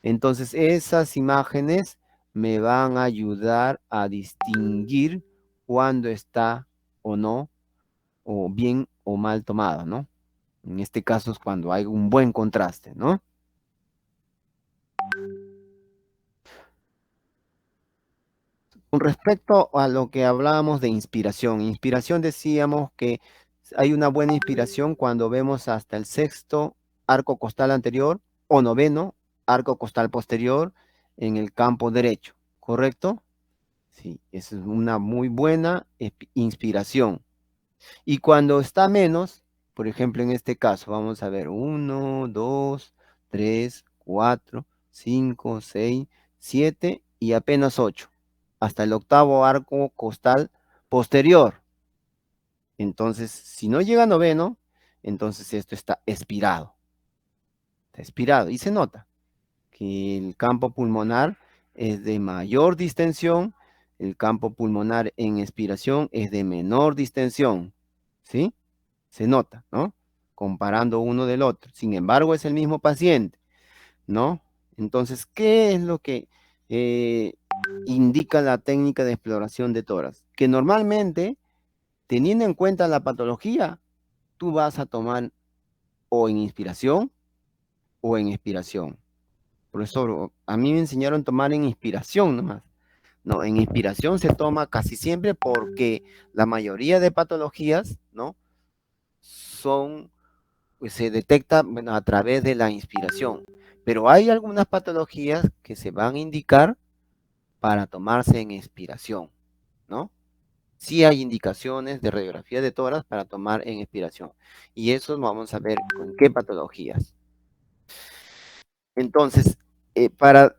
Entonces esas imágenes me van a ayudar a distinguir cuándo está o no, o bien o mal tomado, ¿no? En este caso es cuando hay un buen contraste, ¿no? Con respecto a lo que hablábamos de inspiración decíamos que hay una buena inspiración cuando vemos hasta el sexto arco costal anterior o noveno arco costal posterior en el campo derecho, ¿correcto? Sí, esa es una muy buena inspiración. Y cuando está menos, por ejemplo, en este caso, vamos a ver 1, 2, 3, 4, 5, 6, 7 y apenas 8, hasta el octavo arco costal posterior. Entonces, si no llega a noveno, entonces esto está expirado. Está expirado y se nota que el campo pulmonar es de mayor distensión, el campo pulmonar en expiración es de menor distensión, ¿sí? Se nota, ¿no? Comparando uno del otro. Sin embargo, es el mismo paciente, ¿no? Entonces, ¿qué es lo que indica la técnica de exploración de tórax? Que normalmente, teniendo en cuenta la patología, tú vas a tomar o en inspiración o en expiración. Por eso a mí me enseñaron a tomar en inspiración nomás. No, en inspiración se toma casi siempre porque la mayoría de patologías, ¿no? Pues se detecta, bueno, a través de la inspiración. Pero hay algunas patologías que se van a indicar para tomarse en expiración, ¿no? Sí hay indicaciones de radiografía de tórax para tomar en expiración. Y eso vamos a ver con qué patologías. Entonces, para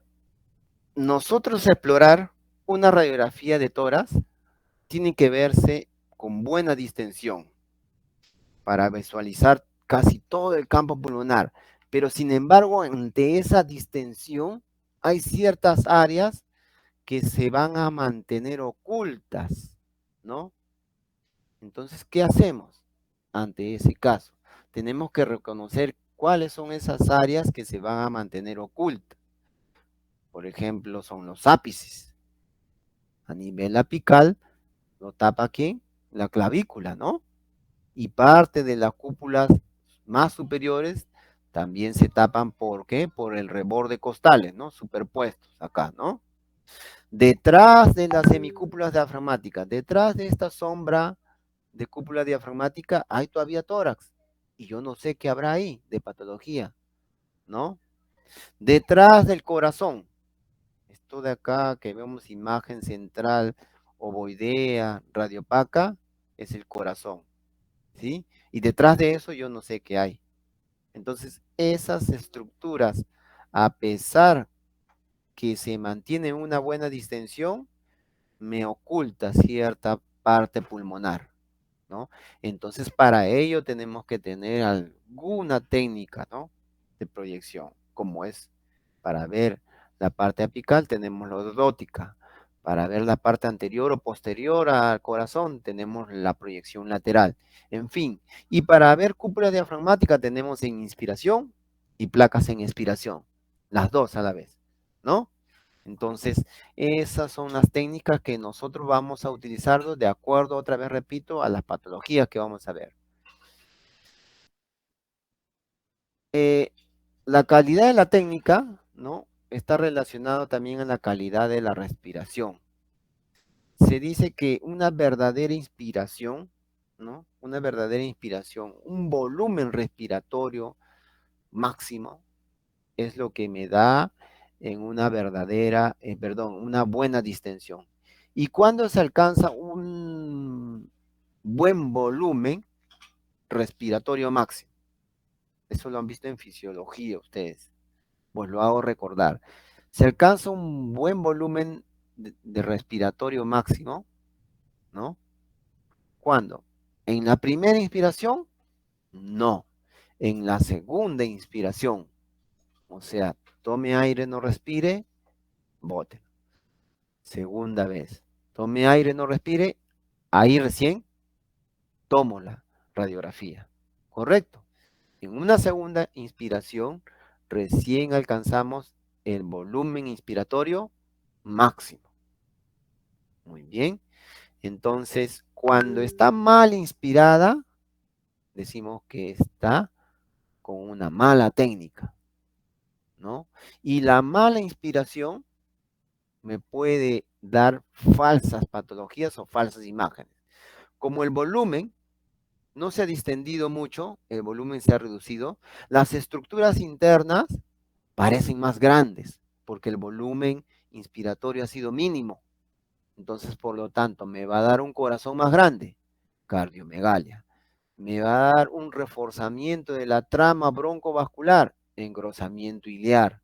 nosotros explorar una radiografía de tórax, tiene que verse con buena distensión para visualizar casi todo el campo pulmonar. Pero sin embargo, ante esa distensión hay ciertas áreas que se van a mantener ocultas, ¿no? Entonces, ¿qué hacemos ante ese caso? Tenemos que reconocer cuáles son esas áreas que se van a mantener ocultas. Por ejemplo, son los ápices. A nivel apical, lo tapa ¿quién? La clavícula, ¿no? Y parte de las cúpulas más superiores también se tapan, ¿por qué? Por el reborde costales, ¿no? Superpuestos acá, ¿no? Detrás de las semicúpulas diafragmáticas, detrás de esta sombra de cúpula diafragmática, hay todavía tórax. Y yo no sé qué habrá ahí de patología, ¿no? Detrás del corazón, esto de acá que vemos imagen central, ovoidea, radiopaca, es el corazón, ¿sí? Y detrás de eso yo no sé qué hay. Entonces, esas estructuras, a pesar que se mantiene una buena distensión, me oculta cierta parte pulmonar, ¿no? Entonces, para ello tenemos que tener alguna técnica, ¿no? De proyección, como es para ver la parte apical, tenemos la ordótica. Para ver la parte anterior o posterior al corazón, tenemos la proyección lateral. En fin, y para ver cúpula diafragmática, tenemos en inspiración y placas en expiración. Las dos a la vez, ¿no? Entonces, esas son las técnicas que nosotros vamos a utilizar de acuerdo, otra vez repito, a las patologías que vamos a ver. La calidad de la técnica, ¿no? Está relacionado también a la calidad de la respiración. Se dice que una verdadera inspiración, ¿no? Una verdadera inspiración, un volumen respiratorio máximo, es lo que me da en una verdadera, una buena distensión. Y cuando se alcanza un buen volumen respiratorio máximo, eso lo han visto en fisiología ustedes, pues lo hago recordar. Se alcanza un buen volumen de respiratorio máximo, ¿no? ¿Cuándo? ¿En la primera inspiración? No. En la segunda inspiración, o sea, tome aire, no respire, bote. Segunda vez. Tome aire, no respire, ahí recién tomo la radiografía. ¿Correcto? En una segunda inspiración, recién alcanzamos el volumen inspiratorio máximo. Muy bien. Entonces, cuando está mal inspirada, decimos que está con una mala técnica, ¿no? Y la mala inspiración me puede dar falsas patologías o falsas imágenes. Como el volumen no se ha distendido mucho, el volumen se ha reducido, las estructuras internas parecen más grandes, porque el volumen inspiratorio ha sido mínimo. Entonces, por lo tanto, me va a dar un corazón más grande, cardiomegalia. Me va a dar un reforzamiento de la trama broncovascular, engrosamiento ilear.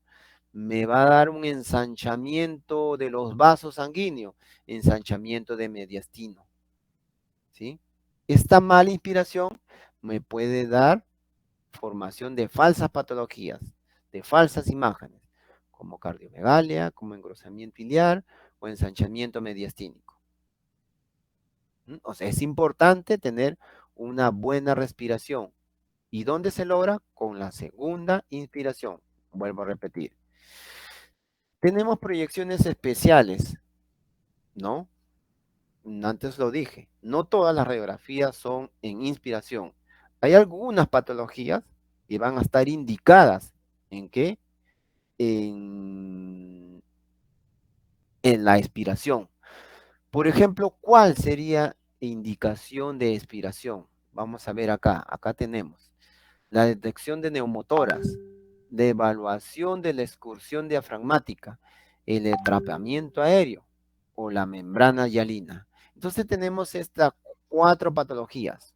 Me va a dar un ensanchamiento de los vasos sanguíneos, ensanchamiento de mediastino. ¿Sí? Esta mala inspiración me puede dar formación de falsas patologías, de falsas imágenes, como cardiomegalia, como engrosamiento ilear o ensanchamiento mediastínico. O sea, es importante tener una buena respiración. ¿Y dónde se logra? Con la segunda inspiración. Vuelvo a repetir. Tenemos proyecciones especiales, ¿no? Antes lo dije, no todas las radiografías son en inspiración. Hay algunas patologías que van a estar indicadas en qué, en, en la expiración. Por ejemplo, ¿cuál sería indicación de expiración? Vamos a ver acá. Acá tenemos la detección de neumotoras, de evaluación de la excursión diafragmática, el atrapamiento aéreo o la membrana hialina. Entonces tenemos estas 4 patologías.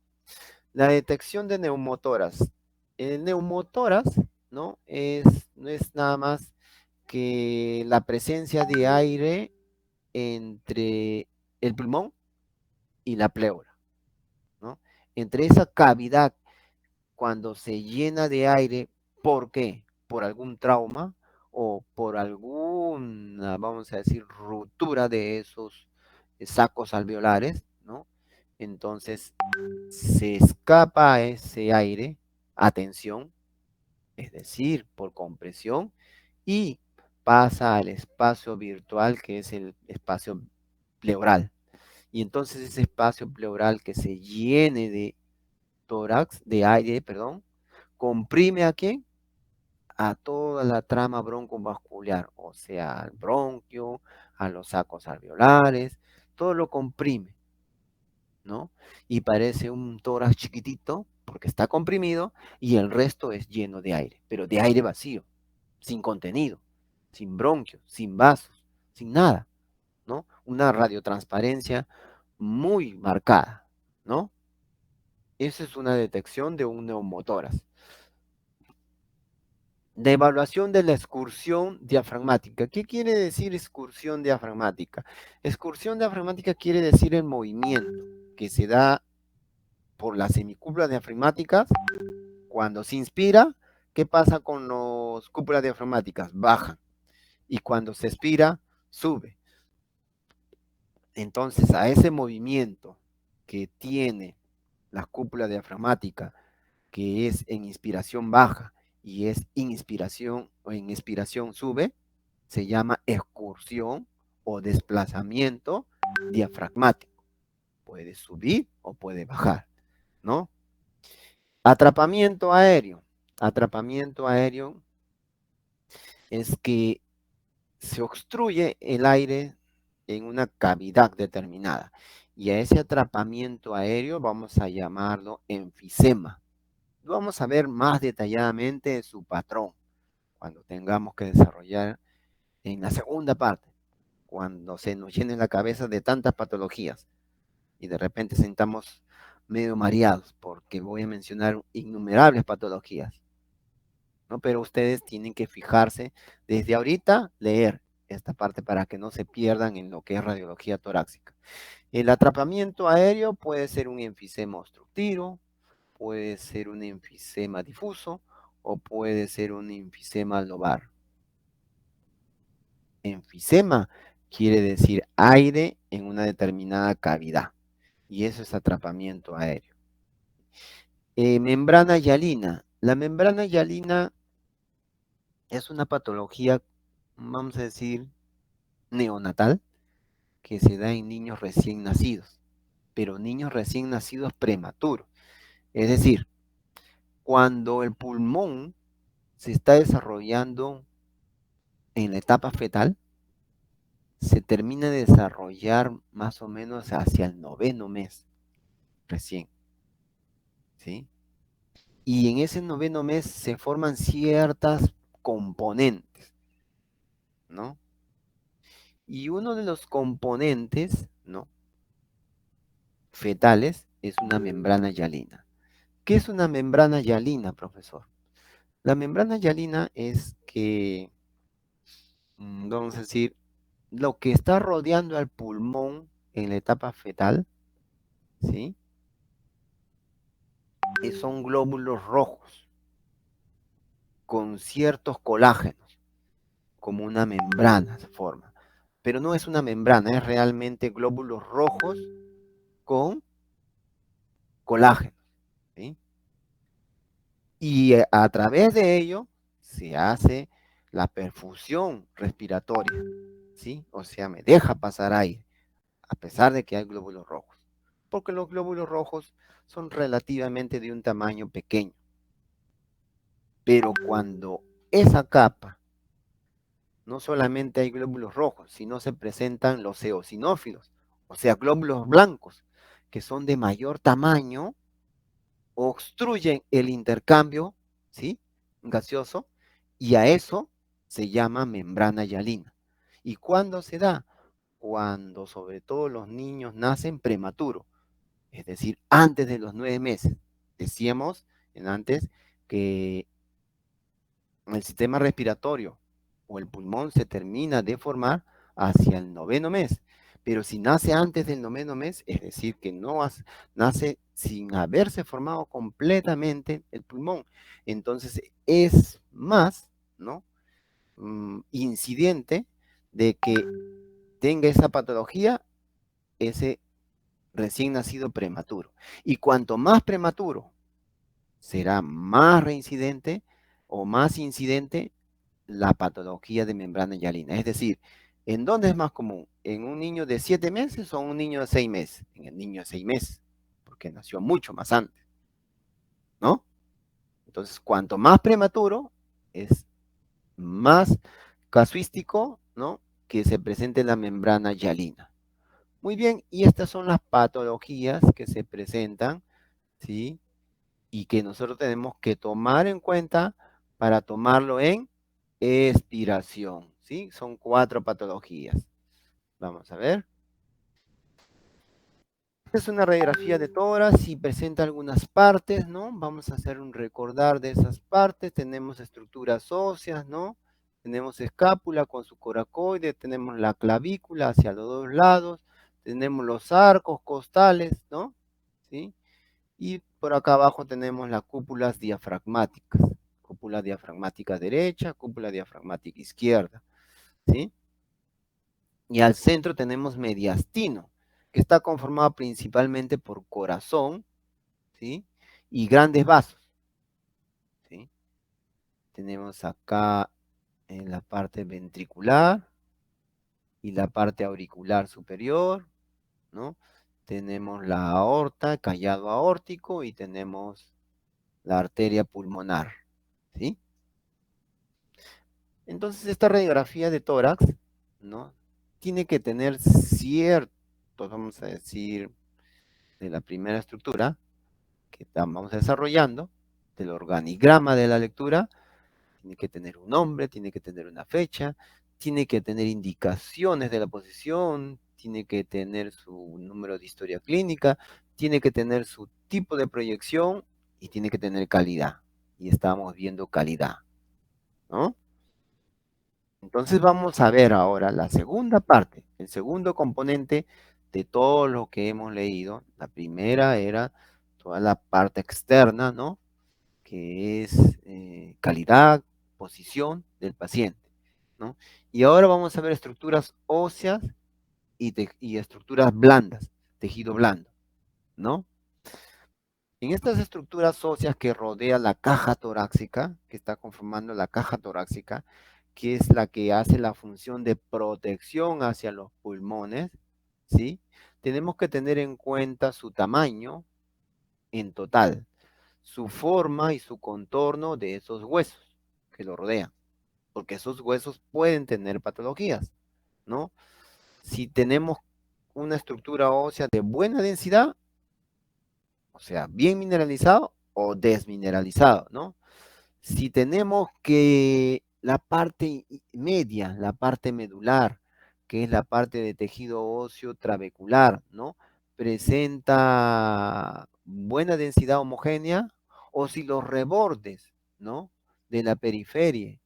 La detección de neumotoras. El neumotoras, ¿no? No es nada más que la presencia de aire entre el pulmón y la pleura, ¿no? Entre esa cavidad, cuando se llena de aire, ¿por qué? Por algún trauma o por alguna, vamos a decir, ruptura de esos sacos alveolares, ¿no? Entonces se escapa ese aire, atención, es decir, por compresión, y pasa al espacio virtual que es el espacio pleural. Y entonces ese espacio pleural que se llene de tórax, de aire, perdón, comprime ¿a quién? A toda la trama broncovascular, o sea, al bronquio, a los sacos alveolares, todo lo comprime, ¿no? Y parece un tórax chiquitito porque está comprimido y el resto es lleno de aire, pero de aire vacío, sin contenido, sin bronquios, sin vasos, sin nada, ¿no? Una radiotransparencia muy marcada, ¿no? Esa es una detección de un neumotórax. De evaluación de la excursión diafragmática. ¿Qué quiere decir excursión diafragmática? Excursión diafragmática quiere decir el movimiento que se da por las semicúpulas diafragmáticas. Cuando se inspira, ¿qué pasa con las cúpulas diafragmáticas? Bajan. Y cuando se expira, sube. Entonces, a ese movimiento que tiene la cúpula diafragmática, que es en inspiración baja y es inspiración o en expiración sube, se llama excursión o desplazamiento diafragmático. Puede subir o puede bajar, ¿no? Atrapamiento aéreo. Atrapamiento aéreo es que se obstruye el aire en una cavidad determinada. Y a ese atrapamiento aéreo vamos a llamarlo enfisema. Vamos a ver más detalladamente su patrón cuando tengamos que desarrollar en la segunda parte, cuando se nos llene la cabeza de tantas patologías y de repente sentamos medio mareados porque voy a mencionar innumerables patologías, ¿no? Pero ustedes tienen que fijarse desde ahorita, leer esta parte para que no se pierdan en lo que es radiología torácica. El atrapamiento aéreo puede ser un enfisema obstructivo, puede ser un enfisema difuso o puede ser un enfisema lobar. Enfisema quiere decir aire en una determinada cavidad y eso es atrapamiento aéreo. Membrana hialina. La membrana hialina es una patología, vamos a decir, neonatal que se da en niños recién nacidos, pero niños recién nacidos prematuros. Es decir, cuando el pulmón se está desarrollando en la etapa fetal, se termina de desarrollar más o menos hacia el 9º mes, recién, ¿sí? Y en ese 9º mes se forman ciertas componentes, ¿no? Y uno de los componentes, ¿no?, fetales es una membrana hialina. ¿Qué es una membrana hialina, profesor? La membrana hialina es que, vamos a decir, lo que está rodeando al pulmón en la etapa fetal, ¿sí?, son glóbulos rojos con ciertos colágenos, como una membrana se forma. Pero no es una membrana, es realmente glóbulos rojos con colágeno, ¿sí? Y a través de ello se hace la perfusión respiratoria, ¿sí? O sea, me deja pasar aire, a pesar de que hay glóbulos rojos. Porque los glóbulos rojos son relativamente de un tamaño pequeño. Pero cuando esa capa, no solamente hay glóbulos rojos, sino se presentan los eosinófilos, o sea, glóbulos blancos, que son de mayor tamaño, obstruyen el intercambio, ¿sí?, gaseoso, y a eso se llama membrana hialina. ¿Y cuándo se da? Cuando sobre todo los niños nacen prematuros, es decir, antes de los 9 meses. Decíamos antes que el sistema respiratorio o el pulmón se termina de formar hacia el 9º mes. Pero si nace antes del 9º mes, es decir, que no nace sin haberse formado completamente el pulmón. Entonces es más, ¿no?, incidente de que tenga esa patología ese recién nacido prematuro. Y cuanto más prematuro, será más reincidente o más incidente la patología de membrana hialina. Es decir, ¿en dónde es más común? ¿En un niño de 7 meses o un niño de 6 meses? En el niño de 6 meses, porque nació mucho más antes, ¿no? Entonces, cuanto más prematuro, es más casuístico, ¿no? Que se presente la membrana hialina. Muy bien, y estas son las patologías que se presentan, ¿sí? Y que nosotros tenemos que tomar en cuenta para tomarlo en expiración, ¿sí? Son 4 patologías. Vamos a ver. Esta es una radiografía de tórax y presenta algunas partes, ¿no? Vamos a hacer un recordar de esas partes. Tenemos estructuras óseas, ¿no? Tenemos escápula con su coracoide, tenemos la clavícula hacia los dos lados, tenemos los arcos costales, ¿no? ¿Sí? Y por acá abajo tenemos las cúpulas diafragmáticas. Cúpula diafragmática derecha, cúpula diafragmática izquierda, ¿sí? Y al centro tenemos mediastino, que está conformado principalmente por corazón, ¿sí? Y grandes vasos, ¿sí? Tenemos acá en la parte ventricular y la parte auricular superior, ¿no? Tenemos la aorta, callado aórtico y tenemos la arteria pulmonar, ¿sí? Entonces esta radiografía de tórax, ¿no? Tiene que tener ciertos, vamos a decir, de la primera estructura que vamos desarrollando, del organigrama de la lectura, tiene que tener un nombre, tiene que tener una fecha, tiene que tener indicaciones de la posición, tiene que tener su número de historia clínica, tiene que tener su tipo de proyección y tiene que tener calidad. Y estamos viendo calidad, ¿no? Entonces vamos a ver ahora la segunda parte, el segundo componente de todo lo que hemos leído. La primera era toda la parte externa, ¿no? Que es calidad, posición del paciente, ¿no? Y ahora vamos a ver estructuras óseas y estructuras blandas, tejido blando, ¿no? En estas estructuras óseas que rodea la caja torácica, que está conformando la caja torácica, que es la que hace la función de protección hacia los pulmones, ¿sí? Tenemos que tener en cuenta su tamaño en total, su forma y su contorno de esos huesos que lo rodean, porque esos huesos pueden tener patologías, ¿no? Si tenemos una estructura ósea de buena densidad, o sea, bien mineralizado o desmineralizado, ¿no? Si tenemos que la parte media, la parte medular, que es la parte de tejido óseo trabecular, ¿no? Presenta buena densidad homogénea, o si los rebordes, ¿no? De la periferia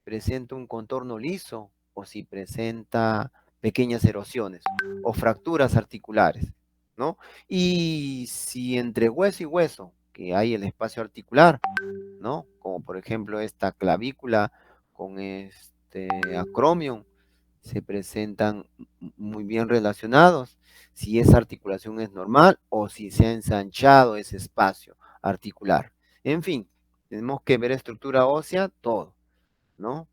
presenta un contorno liso, o si presenta pequeñas erosiones o fracturas articulares, ¿no? Y si entre hueso y hueso, que hay el espacio articular, ¿no? Como por ejemplo esta clavícula con este acromion, se presentan muy bien relacionados, si esa articulación es normal o si se ha ensanchado ese espacio articular. En fin, tenemos que ver estructura ósea, todo, ¿no?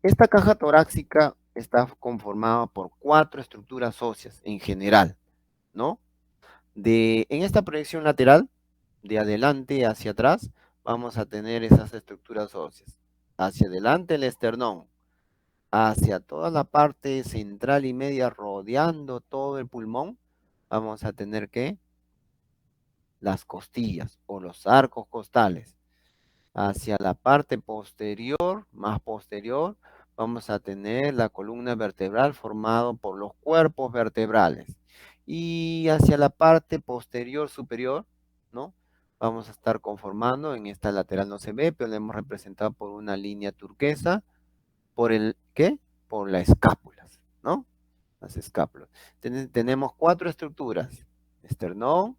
Esta caja torácica está conformada por 4 estructuras óseas en general, ¿no? En esta proyección lateral, de adelante hacia atrás, vamos a tener esas estructuras óseas. Hacia adelante el esternón, hacia toda la parte central y media rodeando todo el pulmón, vamos a tener que las costillas o los arcos costales. Hacia la parte posterior, más posterior, vamos a tener la columna vertebral formado por los cuerpos vertebrales. Y hacia la parte posterior superior, ¿no? Vamos a estar conformando, en esta lateral no se ve, pero la hemos representado por una línea turquesa, por el, ¿qué? Por las escápulas, ¿no? Las escápulas. Tenemos 4 estructuras: esternón,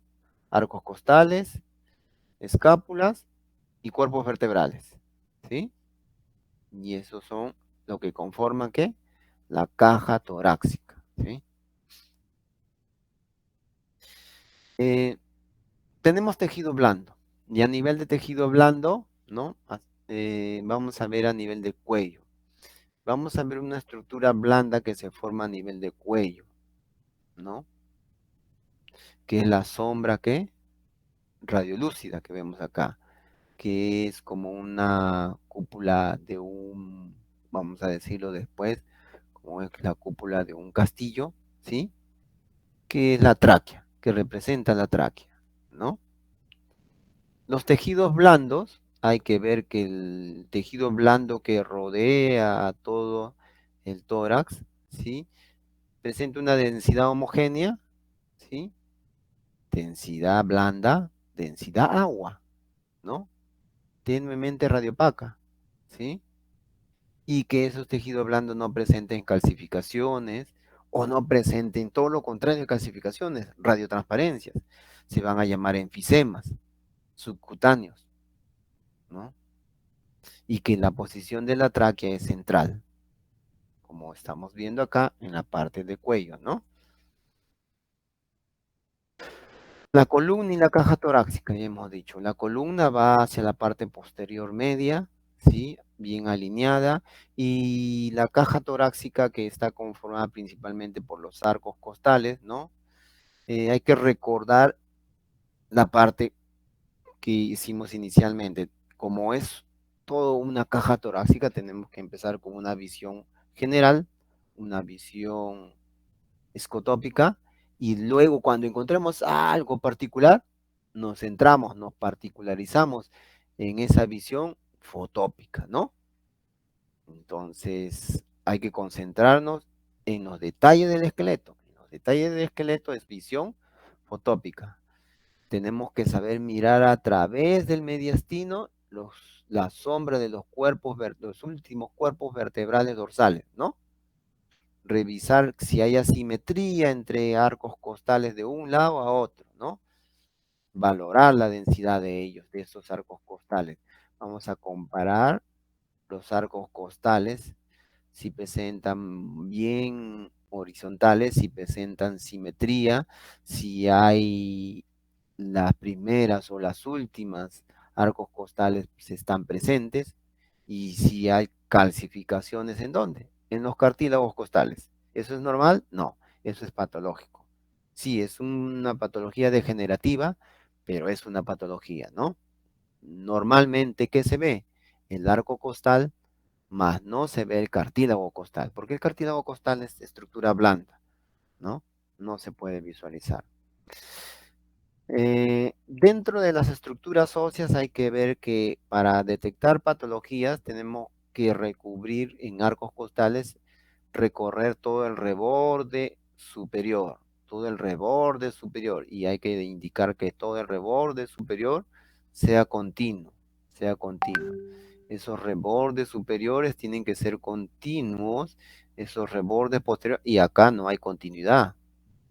arcos costales, escápulas y cuerpos vertebrales, ¿sí? Y esos son lo que conforman, ¿qué? La caja torácica, ¿sí? Tenemos tejido blando. Y a nivel de tejido blando, ¿no? Vamos a ver a nivel de cuello. Vamos a ver una estructura blanda que se forma a nivel de cuello, ¿no? Que es la sombra, ¿qué? Radiolúcida que vemos acá, que es como una cúpula de un, vamos a decirlo después, como es la cúpula de un castillo, ¿sí? Que es la tráquea, que representa la tráquea, ¿no? Los tejidos blandos, hay que ver que el tejido blando que rodea a todo el tórax, ¿sí? Presenta una densidad homogénea, ¿sí? Densidad blanda, densidad agua, ¿no? Tenuemente radiopaca, ¿sí? Y que esos tejidos blandos no presenten calcificaciones o no presenten todo lo contrario de calcificaciones, radiotransparencias. Se van a llamar enfisemas subcutáneos, ¿no? Y que la posición de la tráquea es central, como estamos viendo acá en la parte de cuello, ¿no? La columna y la caja torácica, ya hemos dicho. La columna va hacia la parte posterior media, ¿sí? Bien alineada. Y la caja torácica que está conformada principalmente por los arcos costales, ¿no? Hay que recordar la parte que hicimos inicialmente. Como es todo una caja torácica, tenemos que empezar con una visión general, una visión escotópica, y luego cuando encontremos algo particular, nos centramos, nos particularizamos en esa visión fotópica, ¿no? Entonces hay que concentrarnos en los detalles del esqueleto. Los detalles del esqueleto es visión fotópica. Tenemos que saber mirar a través del mediastino la sombra de los cuerpos, los últimos cuerpos vertebrales dorsales, ¿no? Revisar si hay asimetría entre arcos costales de un lado a otro, ¿no? Valorar la densidad de ellos, de esos arcos costales. Vamos a comparar los arcos costales, si presentan bien horizontales, si presentan simetría, si hay las primeras o las últimas arcos costales se están presentes, y si hay calcificaciones, ¿en dónde? En los cartílagos costales. ¿Eso es normal? No, eso es patológico. Sí, es una patología degenerativa, pero es una patología, ¿no? Normalmente, ¿qué se ve? El arco costal, más no se ve el cartílago costal, porque el cartílago costal es estructura blanda, ¿no? No se puede visualizar. Dentro de las estructuras óseas hay que ver que para detectar patologías tenemos que recubrir en arcos costales, recorrer todo el reborde superior, y hay que indicar que todo el reborde superior sea continuo, sea continuo. Esos rebordes superiores tienen que ser continuos, esos rebordes posteriores, y acá no hay continuidad,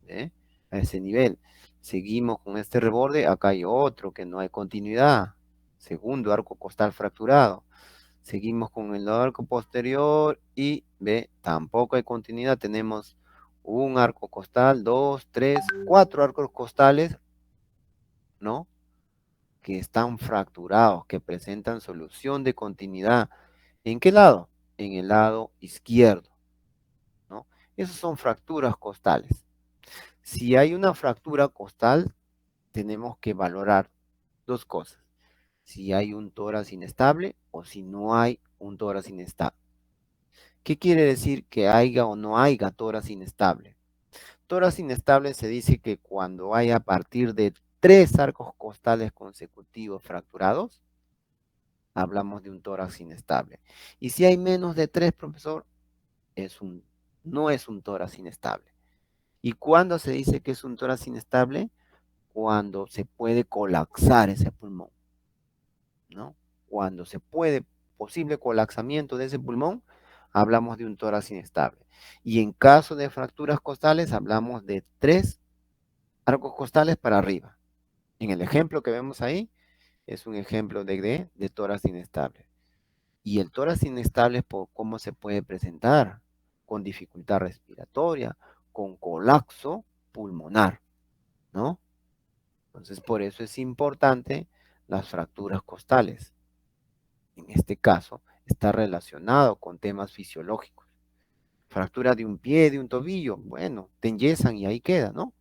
¿eh? A ese nivel. Seguimos con este reborde, acá hay otro que no hay continuidad. Segundo arco costal fracturado. Seguimos con el arco posterior y ve, tampoco hay continuidad. Tenemos un arco costal, dos, tres, cuatro arcos costales, ¿no? Que están fracturados, que presentan solución de continuidad. ¿En qué lado? En el lado izquierdo, ¿no? Esas son fracturas costales. Si hay una fractura costal, tenemos que valorar dos cosas: si hay un tórax inestable o si no hay un tórax inestable. ¿Qué quiere decir que haya o no haya tórax inestable? Tórax inestable se dice que cuando hay a partir de 3 arcos costales consecutivos fracturados, hablamos de un tórax inestable. Y si hay menos de 3, profesor, no es un tórax inestable. ¿Y cuándo se dice que es un tórax inestable? Cuando se puede colapsar ese pulmón, ¿no? Cuando se puede, posible colapsamiento de ese pulmón, hablamos de un tórax inestable. Y en caso de fracturas costales, hablamos de 3 arcos costales para arriba. En el ejemplo que vemos ahí, es un ejemplo de tórax inestable. Y el tórax inestable, ¿cómo se puede presentar? Con dificultad respiratoria, con colapso pulmonar, ¿no? Entonces, por eso es importante las fracturas costales. En este caso, está relacionado con temas fisiológicos. Fractura de un pie, de un tobillo, bueno, te enyesan y ahí queda, ¿no?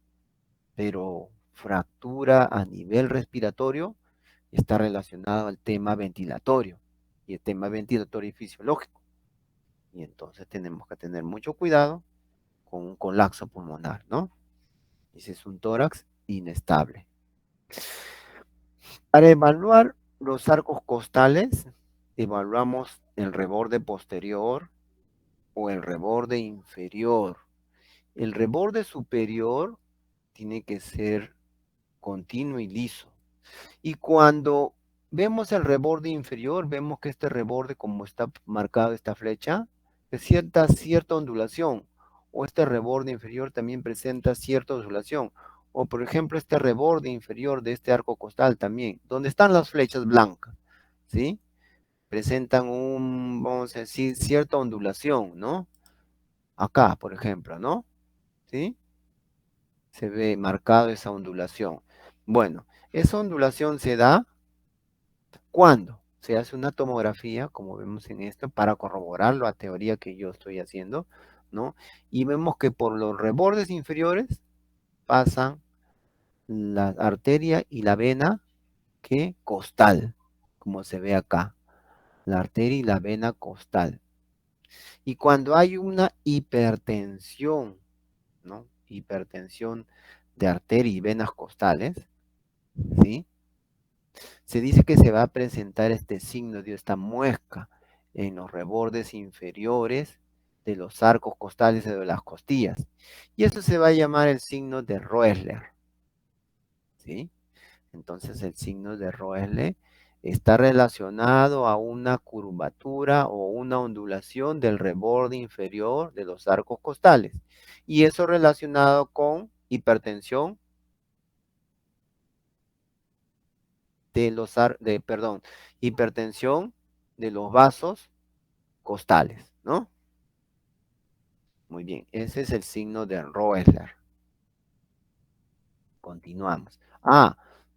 Pero fractura a nivel respiratorio está relacionado al tema ventilatorio, y el tema ventilatorio y fisiológico. Y entonces tenemos que tener mucho cuidado con un colapso pulmonar, ¿no? Ese es un tórax inestable. Para evaluar los arcos costales, evaluamos el reborde posterior o el reborde inferior. El reborde superior tiene que ser continuo y liso. Y cuando vemos el reborde inferior, vemos que este reborde, como está marcado esta flecha, es cierta ondulación. O este reborde inferior también presenta cierta ondulación. O por ejemplo, este reborde inferior de este arco costal también, donde están las flechas blancas, ¿sí? Presentan vamos a decir, cierta ondulación, ¿no? Acá, por ejemplo, ¿no? ¿Sí? Se ve marcado esa ondulación. Bueno, esa ondulación se da cuando se hace una tomografía, como vemos en esto, para corroborar la teoría que yo estoy haciendo, ¿no? Y vemos que por los rebordes inferiores pasan la arteria y la vena que costal, como se ve acá, la arteria y la vena costal. Y cuando hay una hipertensión, ¿no? Hipertensión de arteria y venas costales, ¿sí? Se dice que se va a presentar este signo de esta muesca en los rebordes inferiores de los arcos costales de las costillas. Y esto se va a llamar el signo de Roessler, ¿sí? Entonces el signo de Roessler está relacionado a una curvatura o una ondulación del reborde inferior de los arcos costales. Y eso relacionado con hipertensión hipertensión de los vasos costales, ¿no? Muy bien, ese es el signo de Roessler. Continuamos.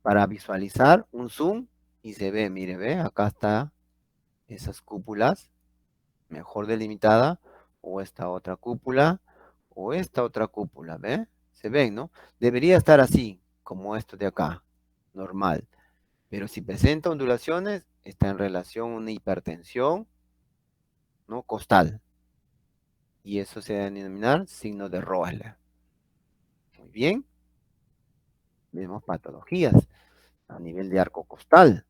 Para visualizar un zoom y se ve, mire, ve, acá está esas cúpulas mejor delimitada, o esta otra cúpula, o esta otra cúpula, ¿ve? Se ven, ¿no? Debería estar así, como esto de acá, normal. Pero si presenta ondulaciones, está en relación a una hipertensión, ¿no? Costal. Y eso se debe denominar signo de Roessler. Muy bien. Vemos patologías a nivel de arco costal,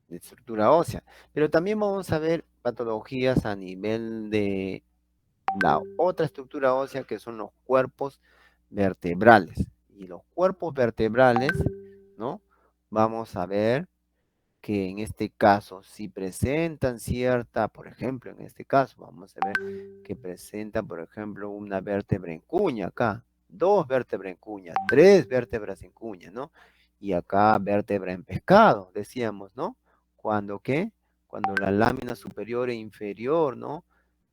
de estructura ósea. Pero también vamos a ver patologías a nivel de la otra estructura ósea, que son los cuerpos vertebrales. Y los cuerpos vertebrales, ¿no? Vamos a ver que en este caso, si presentan cierta, por ejemplo, en este caso, vamos a ver que presentan, por ejemplo, una vértebra en cuña acá, 2 vértebras en cuña, 3 vértebras en cuña, ¿no? Y acá vértebra en pescado, decíamos, ¿no? ¿Cuándo qué? Cuando la lámina superior e inferior, ¿no?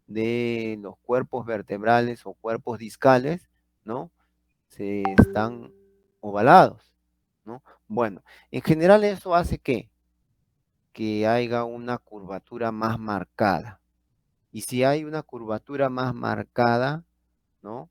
De los cuerpos vertebrales o cuerpos discales, ¿no? Se están ovalados, ¿no? Bueno, en general eso hace que haya una curvatura más marcada. Y si hay una curvatura más marcada, ¿no?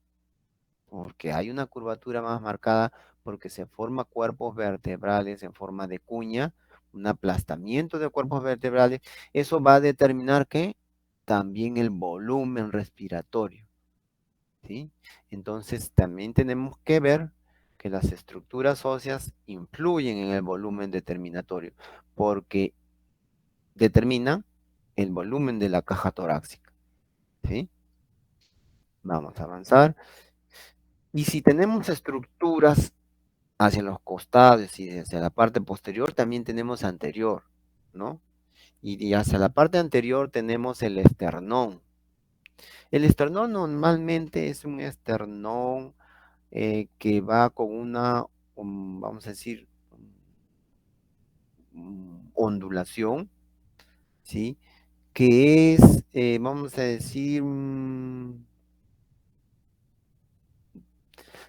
Porque hay una curvatura más marcada porque se forman cuerpos vertebrales en forma de cuña, un aplastamiento de cuerpos vertebrales, eso va a determinar que también el volumen respiratorio, ¿sí? Entonces también tenemos que ver que las estructuras óseas influyen en el volumen determinatorio, porque determinan el volumen de la caja torácica, ¿sí? Vamos a avanzar. Y si tenemos estructuras hacia los costados y hacia la parte posterior, también tenemos anterior, ¿no? Y hacia la parte anterior tenemos el esternón. El esternón normalmente es un esternón que va con una, vamos a decir, ondulación, ¿sí? que es, vamos a decir,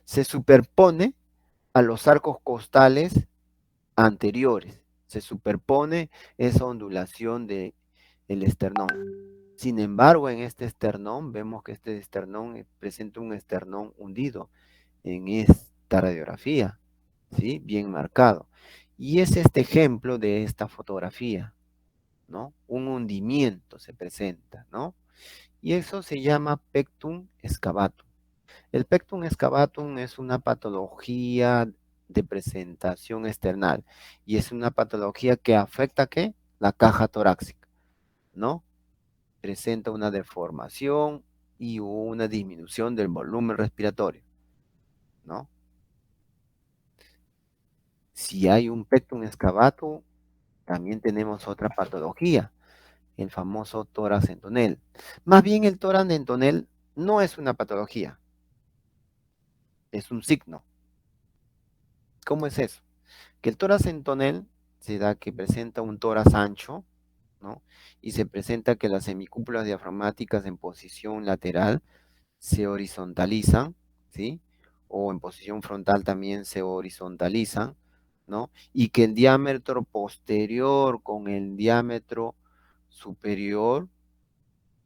se superpone a los arcos costales anteriores. Se superpone esa ondulación del esternón. Sin embargo, en este esternón, vemos que este esternón presenta un esternón hundido en esta radiografía, ¿sí? Bien marcado. Y es este ejemplo de esta fotografía, ¿no? Un hundimiento se presenta, ¿no? Y eso se llama pectum excavatum. El pectum excavatum es una patología de presentación external y es una patología que afecta ¿qué? La caja torácica, ¿no? Presenta una deformación y una disminución del volumen respiratorio, ¿no? Si hay un pectum excavatum, también tenemos otra patología, el famoso tórax entonel. Más bien el tórax entonel no es una patología, es un signo. ¿Cómo es eso? Que el tórax entonel se da que presenta un tórax ancho, ¿no? Y se presenta que las semicúpulas diafragmáticas en posición lateral se horizontalizan, ¿sí? O en posición frontal también se horizontalizan, ¿no? Y que el diámetro posterior con el diámetro superior,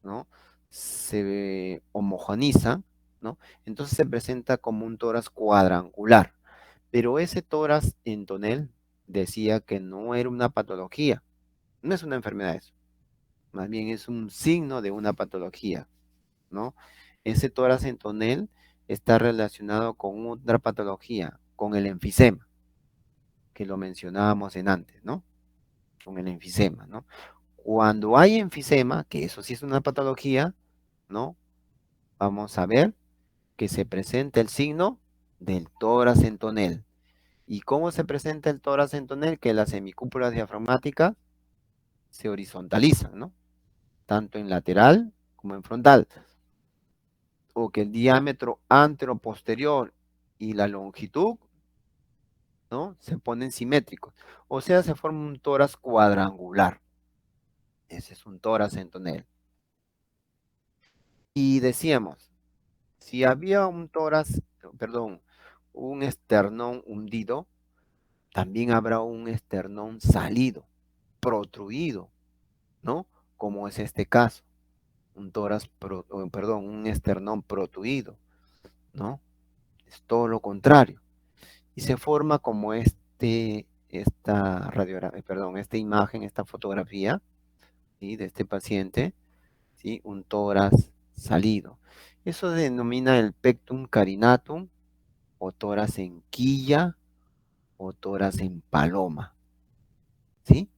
¿no? Se homogenizan, ¿no? Entonces se presenta como un tórax cuadrangular. Pero ese tórax entonel decía que no era una patología, no es una enfermedad eso, más bien es un signo de una patología, ¿no? Ese tórax entonel está relacionado con otra patología, con el enfisema, que lo mencionábamos en antes, ¿no? Con el enfisema, ¿no? Cuando hay enfisema, que eso sí es una patología, ¿no? Vamos a ver que se presenta el signo del tórax entonel. ¿Y cómo se presenta el tórax entonel? Que las semicúpulas diafragmáticas se horizontalizan, ¿no? Tanto en lateral como en frontal. O que el diámetro anteroposterior y la longitud, ¿no? Se ponen simétricos. O sea, se forma un tórax cuadrangular. Ese es un tórax entonel. Y decíamos, si había un tórax, perdón, un esternón hundido, también habrá un esternón salido, protruido, ¿no? Como es este caso, un tórax, perdón, un esternón protruido, ¿no? Es todo lo contrario. Y se forma como esta radiografía, perdón, esta imagen, esta fotografía, ¿sí? De este paciente, ¿sí? Un tórax salido. Eso se denomina el pectum carinatum, o tórax en quilla, o tórax en paloma, ¿sí?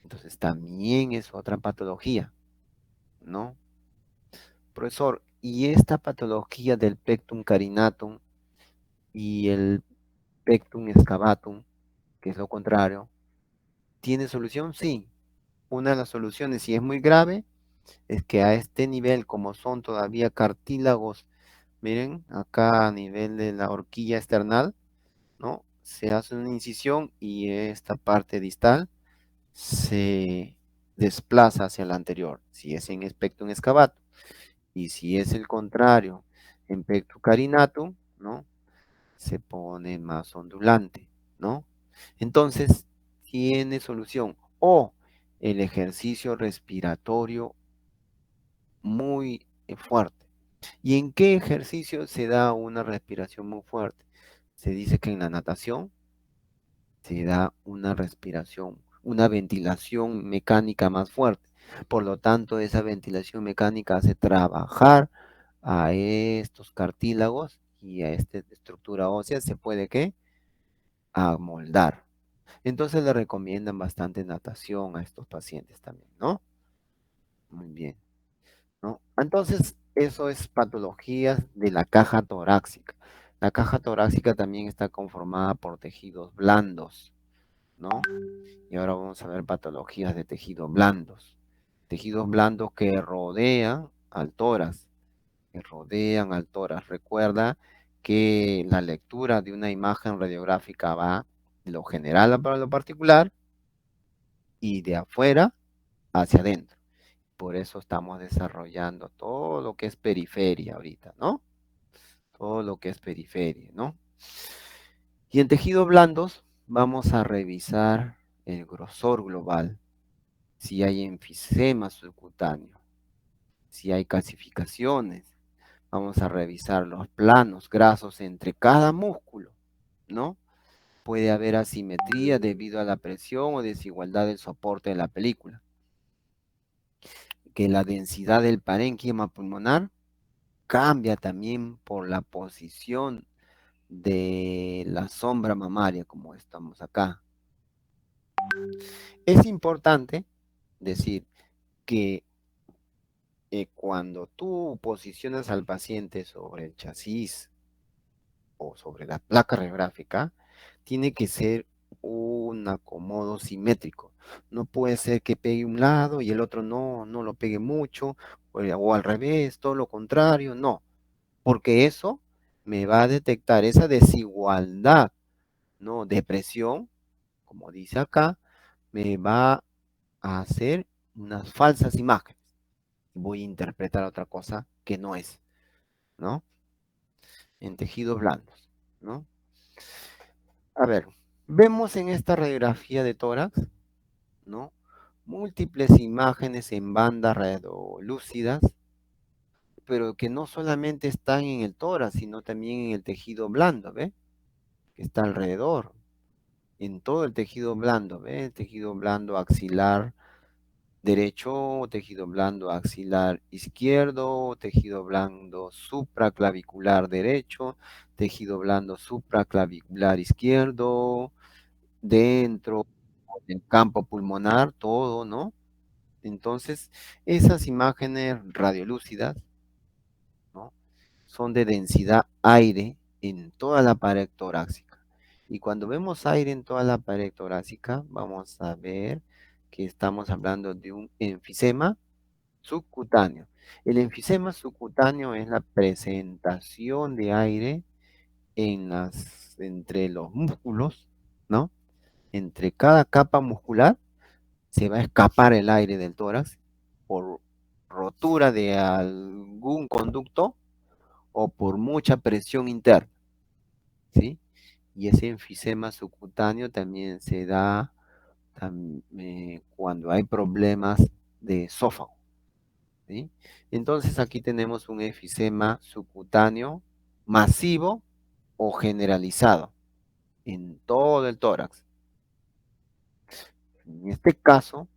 Entonces también es otra patología, ¿no? Profesor, ¿y esta patología del pectum carinatum y el pectum excavatum, que es lo contrario, tiene solución? Sí. Una de las soluciones, si es muy grave, es que a este nivel, como son todavía cartílagos, miren, acá a nivel de la horquilla external, ¿no? Se hace una incisión y esta parte distal se desplaza hacia la anterior, si es en pectum excavatum. Y si es el contrario, en pectum carinatum, ¿no? Se pone más ondulante, ¿no? Entonces, tiene solución. O el ejercicio respiratorio muy fuerte. ¿Y en qué ejercicio se da una respiración muy fuerte? Se dice que en la natación se da una respiración, una ventilación mecánica más fuerte. Por lo tanto, esa ventilación mecánica hace trabajar a estos cartílagos y a esta estructura ósea se puede, ¿qué? Amoldar. Entonces le recomiendan bastante natación a estos pacientes también, ¿no? Muy bien, ¿no? Entonces, eso es patologías de la caja torácica. La caja torácica también está conformada por tejidos blandos, ¿no? Y ahora vamos a ver patologías de tejidos blandos. Tejidos blandos que rodean al tórax, que rodean al tórax. Recuerda que la lectura de una imagen radiográfica va de lo general para lo particular y de afuera hacia adentro. Por eso estamos desarrollando todo lo que es periferia ahorita, ¿no? Todo lo que es periferia, ¿no? Y en tejidos blandos vamos a revisar el grosor global, si hay enfisema subcutáneo, si hay calcificaciones. Vamos a revisar los planos grasos entre cada músculo, ¿no? Puede haber asimetría debido a la presión o desigualdad del soporte de la película. Que la densidad del parénquima pulmonar cambia también por la posición de la sombra mamaria, como estamos acá. Es importante decir que cuando tú posicionas al paciente sobre el chasis o sobre la placa radiográfica, tiene que ser un acomodo simétrico. No puede ser que pegue un lado y el otro no lo pegue mucho, o al revés, todo lo contrario, no. Porque eso me va a detectar esa desigualdad, ¿no? De presión, como dice acá, me va a hacer unas falsas imágenes. Voy a interpretar otra cosa que no es, ¿no? En tejidos blandos, ¿no? A ver, vemos en esta radiografía de tórax, ¿no? Múltiples imágenes en bandas radiolúcidas, pero que no solamente están en el tórax, sino también en el tejido blando, ¿ve? Que está alrededor, en todo el tejido blando, ¿ve? El tejido blando axilar derecho, tejido blando axilar izquierdo, tejido blando supraclavicular derecho, tejido blando supraclavicular izquierdo, dentro del campo pulmonar, todo, ¿no? Entonces, esas imágenes radiolúcidas, ¿no? Son de densidad aire en toda la pared torácica. Y cuando vemos aire en toda la pared torácica, vamos a ver que estamos hablando de un enfisema subcutáneo. El enfisema subcutáneo es la presentación de aire entre los músculos, ¿no? Entre cada capa muscular se va a escapar el aire del tórax por rotura de algún conducto o por mucha presión interna, ¿sí? Y ese enfisema subcutáneo también se da cuando hay problemas de esófago, ¿sí? Entonces aquí tenemos un enfisema subcutáneo masivo o generalizado en todo el tórax. En este caso,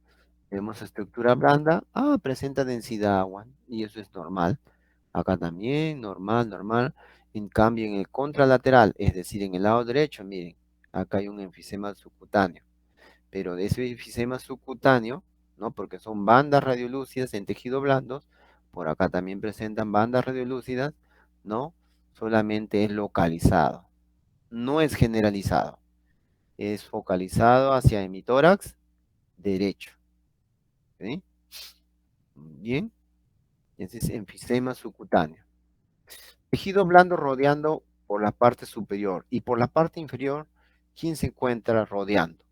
vemos estructura blanda, presenta densidad agua, y eso es normal. Acá también, normal, normal. En cambio, en el contralateral, es decir, en el lado derecho, miren, acá hay un enfisema subcutáneo. Pero de ese enfisema subcutáneo, ¿no? Porque son bandas radiolúcidas en tejido blandos, por acá también presentan bandas radiolúcidas, ¿no? Solamente es localizado, no es generalizado. Es focalizado hacia hemitórax derecho, ¿sí? Bien, ese es enfisema subcutáneo. Tejido blando rodeando por la parte superior y por la parte inferior, ¿quién se encuentra rodeando?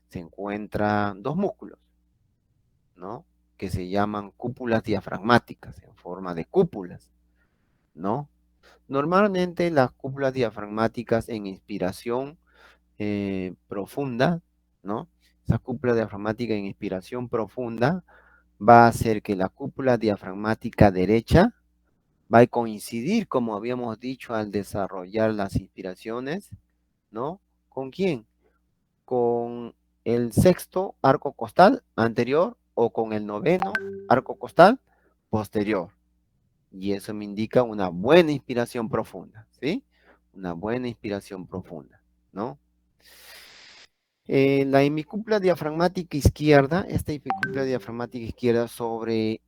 Se encuentran dos músculos, ¿no? Que se llaman cúpulas diafragmáticas en forma de cúpulas, ¿no? Normalmente las cúpulas diafragmáticas en inspiración profunda, ¿no? Esa cúpula diafragmática en inspiración profunda va a hacer que la cúpula diafragmática derecha va a coincidir, como habíamos dicho, al desarrollar las inspiraciones, ¿no? ¿Con quién? Con el sexto arco costal anterior o con el noveno arco costal posterior. Y eso me indica una buena inspiración profunda, ¿sí? Una buena inspiración profunda, ¿no? La hemicúpula diafragmática izquierda, esta hemicúpula diafragmática izquierda, sobre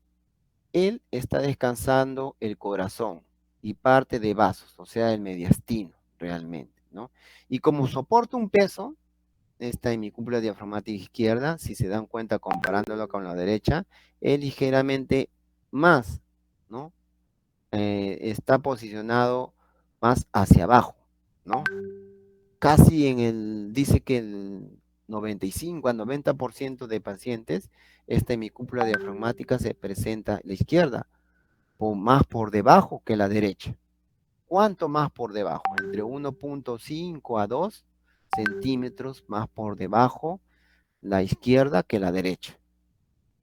él está descansando el corazón y parte de vasos, o sea, el mediastino, realmente, ¿no? Y como soporta un peso, esta hemicúpula diafragmática izquierda, si se dan cuenta comparándolo con la derecha, es ligeramente más, ¿no? Está posicionado más hacia abajo, ¿no? Casi dice que 95 a 90% de pacientes, esta hemicúpula diafragmática se presenta a la izquierda, más por debajo que la derecha. ¿Cuánto más por debajo? Entre 1.5 a 2 centímetros más por debajo la izquierda que la derecha,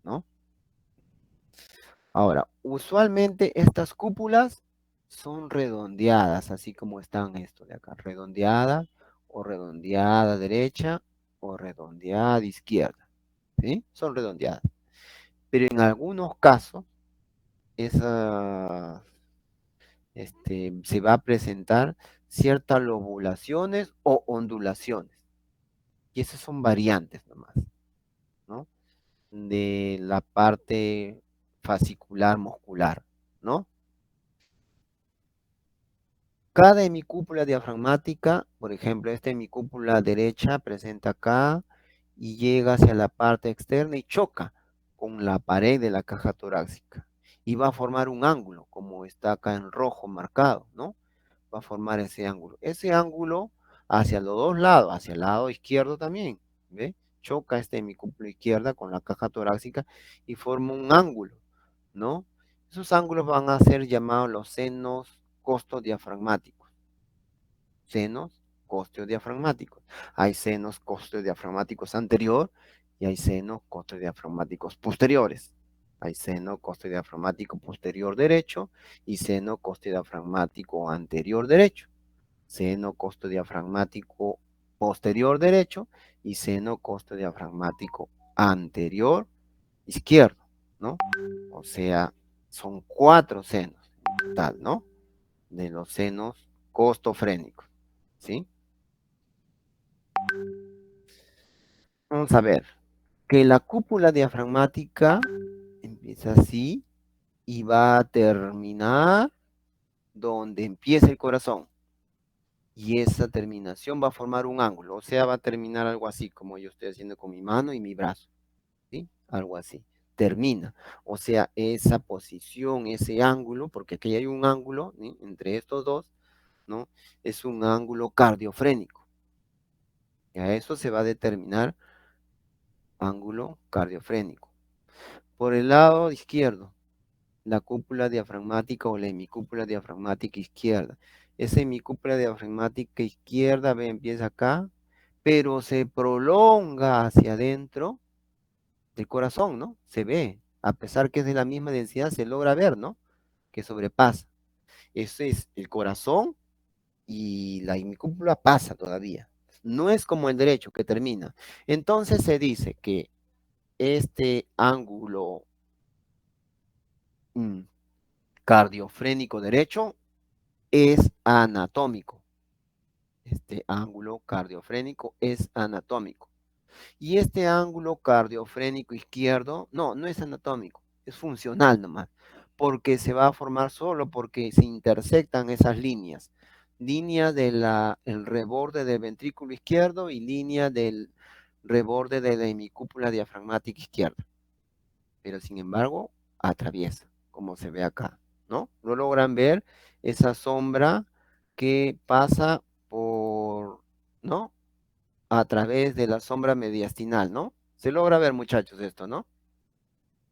¿no? Ahora, usualmente estas cúpulas son redondeadas, así como están esto de acá, redondeada o redondeada derecha o redondeada izquierda, ¿sí? Son redondeadas. Pero en algunos casos, se va a presentar ciertas lobulaciones o ondulaciones. Y esas son variantes nomás, ¿no? De la parte fascicular muscular, ¿no? Cada hemicúpula diafragmática, por ejemplo, esta hemicúpula derecha presenta acá y llega hacia la parte externa y choca con la pared de la caja torácica. Y va a formar un ángulo, como está acá en rojo marcado, ¿no? Va a formar ese ángulo. Ese ángulo hacia los dos lados, hacia el lado izquierdo también, ¿ve? Choca esta hemicúpula izquierda con la caja torácica y forma un ángulo, ¿no? Esos ángulos van a ser llamados los senos costodiafragmáticos. Senos costodiafragmáticos. Hay senos costodiafragmáticos anterior y hay senos costodiafragmáticos posteriores. Hay seno costodiafragmático posterior derecho y seno costodiafragmático anterior derecho. Seno costodiafragmático posterior derecho y seno costodiafragmático anterior izquierdo, ¿no? O sea, son 4 senos en total, ¿no? De los senos costofrénicos, ¿sí? Vamos a ver, que la cúpula diafragmática empieza así y va a terminar donde empieza el corazón. Y esa terminación va a formar un ángulo, o sea, va a terminar algo así, como yo estoy haciendo con mi mano y mi brazo, ¿sí? Algo así. Termina, o sea, esa posición, ese ángulo, porque aquí hay un ángulo, ¿sí? Entre estos dos, ¿no? Es un ángulo cardiofrénico. Y a eso se va a determinar ángulo cardiofrénico. Por el lado izquierdo, la cúpula diafragmática o la hemicúpula diafragmática izquierda. Esa hemicúpula diafragmática izquierda, ve, empieza acá, pero se prolonga hacia adentro del corazón, ¿no? Se ve, a pesar que es de la misma densidad, se logra ver, ¿no? Que sobrepasa. Ese es el corazón y la hemicúpula pasa todavía. No es como el derecho que termina. Entonces se dice que este ángulo cardiofrénico derecho es anatómico. Este ángulo cardiofrénico es anatómico. Y este ángulo cardiofrénico izquierdo, no es anatómico, es funcional nomás, porque se va a formar solo porque se intersectan esas líneas. Línea del reborde del ventrículo izquierdo y línea del reborde de la hemicúpula diafragmática izquierda. Pero sin embargo, atraviesa, como se ve acá, ¿no? ¿No logran ver esa sombra que pasa por, ¿no? A través de la sombra mediastinal, ¿no? Se logra ver, muchachos, esto, ¿no?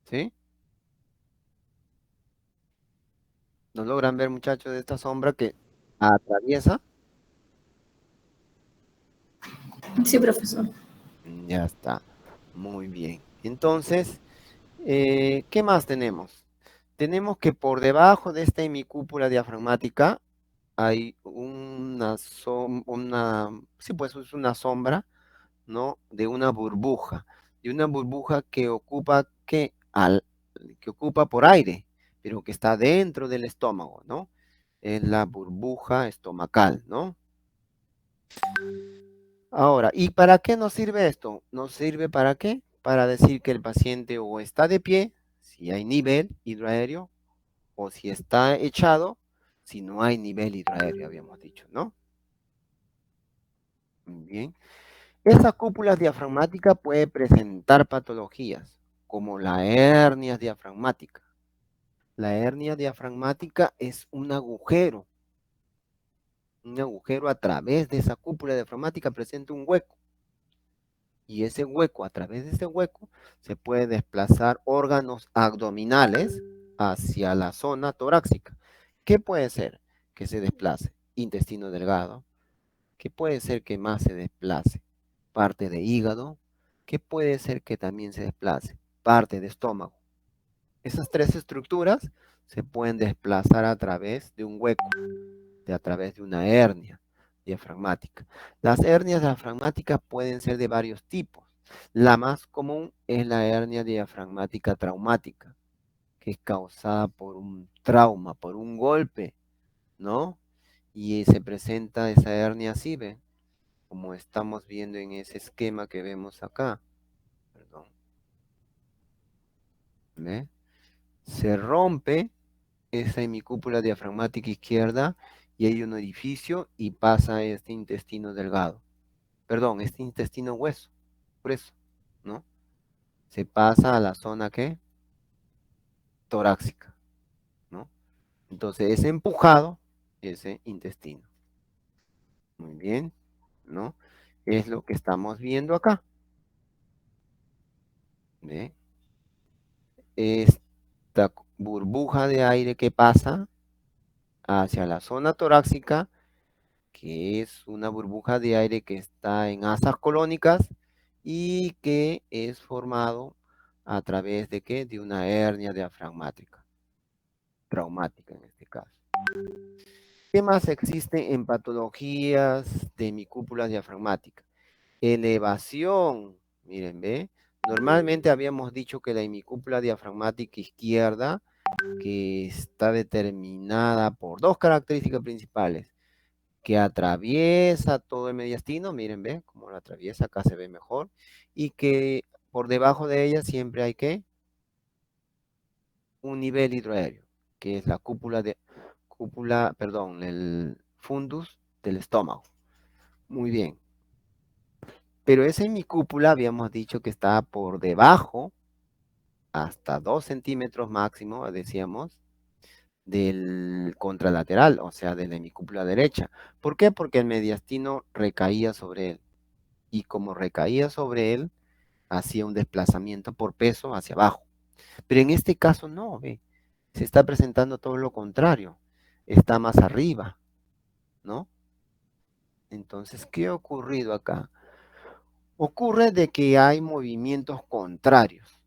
¿Sí? ¿No logran ver, muchachos, esta sombra que atraviesa? Sí, profesor. Ya está. Muy bien. Entonces, ¿qué más tenemos? Tenemos que por debajo de esta hemicúpula diafragmática hay sí, pues es una sombra, ¿no? De una burbuja, que ocupa, que ocupa por aire, pero que está dentro del estómago, ¿no? Es la burbuja estomacal, ¿no? Ahora, ¿y para qué nos sirve esto? ¿Nos sirve para qué? Para decir que el paciente o está de pie, si hay nivel hidroaéreo, o si está echado, si no hay nivel hidroaéreo, habíamos dicho, ¿no? Muy bien. Esa cúpula diafragmática puede presentar patologías, como la hernia diafragmática. La hernia diafragmática es un agujero a través de esa cúpula diafragmática presenta un hueco. Y ese hueco, a través de ese hueco, se puede desplazar órganos abdominales hacia la zona torácica. ¿Qué puede ser que se desplace? Intestino delgado. ¿Qué puede ser que más se desplace? Parte de hígado. ¿Qué puede ser que también se desplace? Parte de estómago. Esas tres estructuras se pueden desplazar a través de un hueco, a través de una hernia diafragmática. Las hernias diafragmáticas pueden ser de varios tipos. La más común es la hernia diafragmática traumática, que es causada por un trauma, por un golpe, ¿no? Y se presenta esa hernia así, ¿ve? Como estamos viendo en ese esquema que vemos acá. Perdón. ¿Ve? Se rompe esa hemicúpula diafragmática izquierda y hay un orificio y pasa este intestino delgado. Perdón, este intestino grueso, ¿no? Se pasa a la zona, ¿qué? Torácica, ¿no? Entonces es empujado ese intestino. Muy bien, ¿no? Es lo que estamos viendo acá. ¿Ve? Esta burbuja de aire que pasa hacia la zona torácica, que es una burbuja de aire que está en asas colónicas y que es formado a través de ¿qué? De una hernia diafragmática, traumática en este caso. ¿Qué más existe en patologías de hemicúpula diafragmática? Elevación, miren, ¿ve? Normalmente habíamos dicho que la hemicúpula diafragmática izquierda, que está determinada por dos características principales, que atraviesa todo el mediastino, miren, ¿ve? Como lo atraviesa, acá se ve mejor, y que por debajo de ella siempre hay, ¿qué? Un nivel hidroaéreo, que es la el fundus del estómago. Muy bien. Pero esa hemicúpula habíamos dicho que está por debajo, hasta 2 centímetros máximo, decíamos, del contralateral, o sea, de la hemicúpula derecha. ¿Por qué? Porque el mediastino recaía sobre él. Y como recaía sobre él, hacía un desplazamiento por peso hacia abajo. Pero en este caso no, ve. Se está presentando todo lo contrario. Está más arriba, ¿no? Entonces, ¿qué ha ocurrido acá? Ocurre de que hay movimientos contrarios.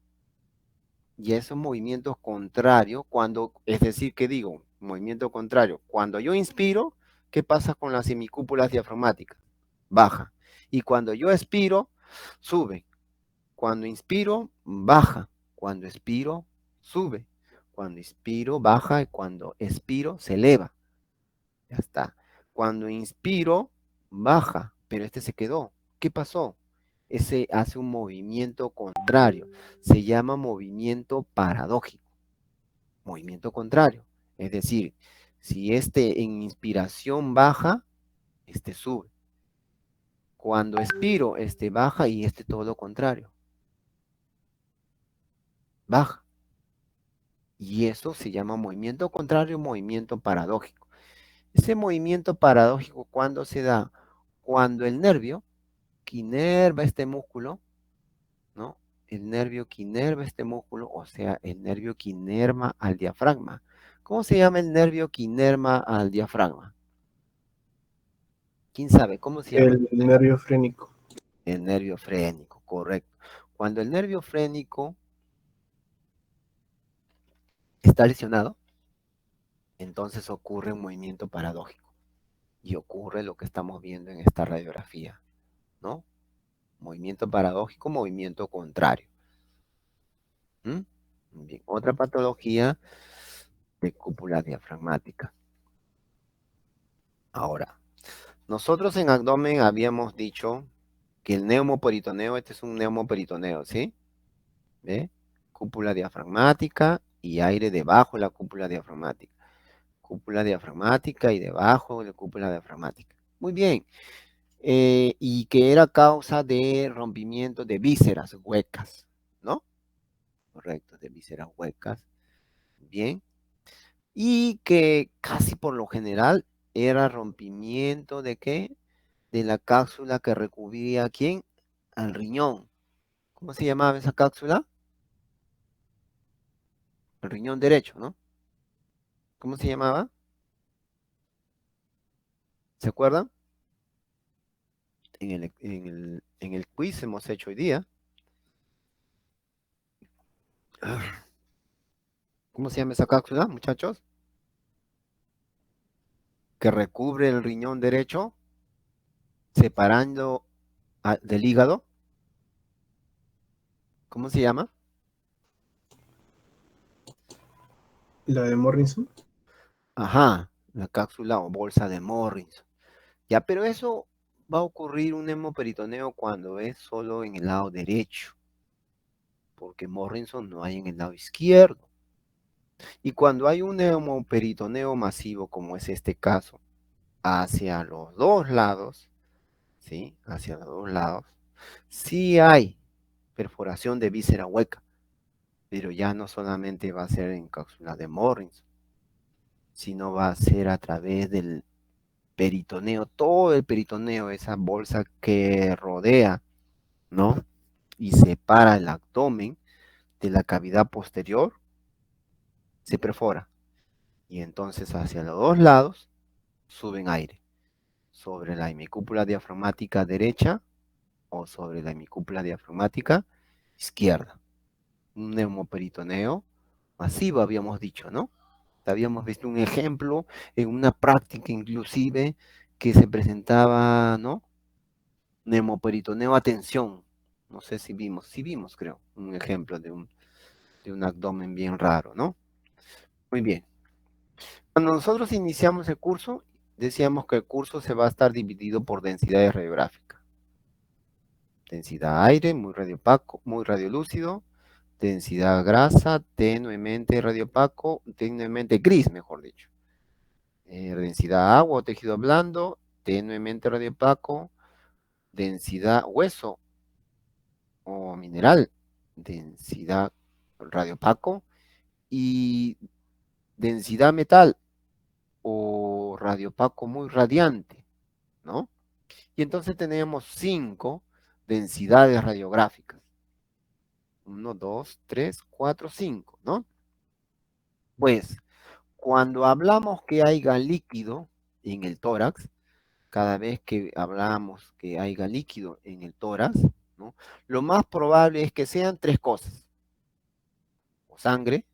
Y esos movimientos contrarios, es decir, ¿qué digo? Movimiento contrario. Cuando yo inspiro, ¿qué pasa con las semicúpulas diafragmáticas? Baja. Y cuando yo expiro, sube. Cuando inspiro, baja. Cuando expiro, sube. Cuando inspiro, baja. Y cuando expiro, se eleva. Ya está. Cuando inspiro, baja. Pero este se quedó. ¿Qué pasó? Ese hace un movimiento contrario. Se llama movimiento paradójico. Movimiento contrario. Es decir, si este en inspiración baja, este sube. Cuando expiro, este baja y este todo lo contrario. Baja. Y eso se llama movimiento contrario, movimiento paradójico. Ese movimiento paradójico, ¿cuándo se da? Cuando el nervio que inerva este músculo, ¿no? El nervio que inerva este músculo, o sea, el nervio que inerva al diafragma. ¿Cómo se llama el nervio que inerva al diafragma? ¿Quién sabe cómo se llama? El nervio frénico. El nervio frénico, correcto. Cuando el nervio frénico está lesionado, entonces ocurre un movimiento paradójico. Y ocurre lo que estamos viendo en esta radiografía, ¿no? Movimiento paradójico, movimiento contrario. ¿Mm? Bien. Otra patología de cúpula diafragmática. Ahora, nosotros en abdomen habíamos dicho que el neumoperitoneo, este es un neumoperitoneo, ¿sí? ¿Ve? Cúpula diafragmática y aire debajo de la cúpula diafragmática. Cúpula diafragmática y debajo de la cúpula diafragmática. Muy bien. Y que era causa de rompimiento de vísceras huecas, ¿no? Correcto, de vísceras huecas. Bien. Y que casi por lo general era rompimiento de qué? De la cápsula que recubría ¿a quién? al riñón. ¿Cómo se llamaba esa cápsula? El riñón derecho, ¿no? ¿Cómo se llamaba? ¿Se acuerdan? En el quiz hemos hecho hoy día. ¿Cómo se llama esa cápsula, muchachos? Que recubre el riñón derecho, separando del hígado. ¿Cómo se llama? La de Morrison. Ajá, la cápsula o bolsa de Morrison. Ya, pero eso va a ocurrir un hemoperitoneo cuando es solo en el lado derecho, porque Morrison no hay en el lado izquierdo. Y cuando hay un hemoperitoneo masivo, como es este caso, hacia los dos lados, ¿sí? Hacia los dos lados, sí hay perforación de víscera hueca, pero ya no solamente va a ser en cápsula de Morrison, sino va a ser a través del peritoneo, todo el peritoneo, esa bolsa que rodea, ¿no? Y separa el abdomen de la cavidad posterior, se perfora. Y entonces hacia los dos lados suben aire, sobre la hemicúpula diafragmática derecha o sobre la hemicúpula diafragmática izquierda. Un neumoperitoneo masivo, habíamos dicho, ¿no? Habíamos visto un ejemplo en una práctica inclusive que se presentaba, ¿no? Neumoperitoneo a tensión. No sé si vimos, sí vimos, creo, un ejemplo de un abdomen bien raro, ¿no? Muy bien. Cuando nosotros iniciamos el curso, decíamos que el curso se va a estar dividido por densidades radiográficas. Densidad aire, muy radiopaco, muy radiolúcido. Densidad grasa, tenuemente radiopaco, tenuemente gris, mejor dicho. Densidad agua o tejido blando, tenuemente radiopaco. Densidad hueso o mineral, densidad radiopaco. Y densidad metal o radiopaco muy radiante, ¿no? Y entonces tenemos 5 densidades radiográficas. 1, 2, 3, 4, 5, ¿no? Pues cuando hablamos que haya líquido en el tórax, cada vez que hablamos que haya líquido en el tórax, ¿no? Lo más probable es que sean 3 cosas. O sangre,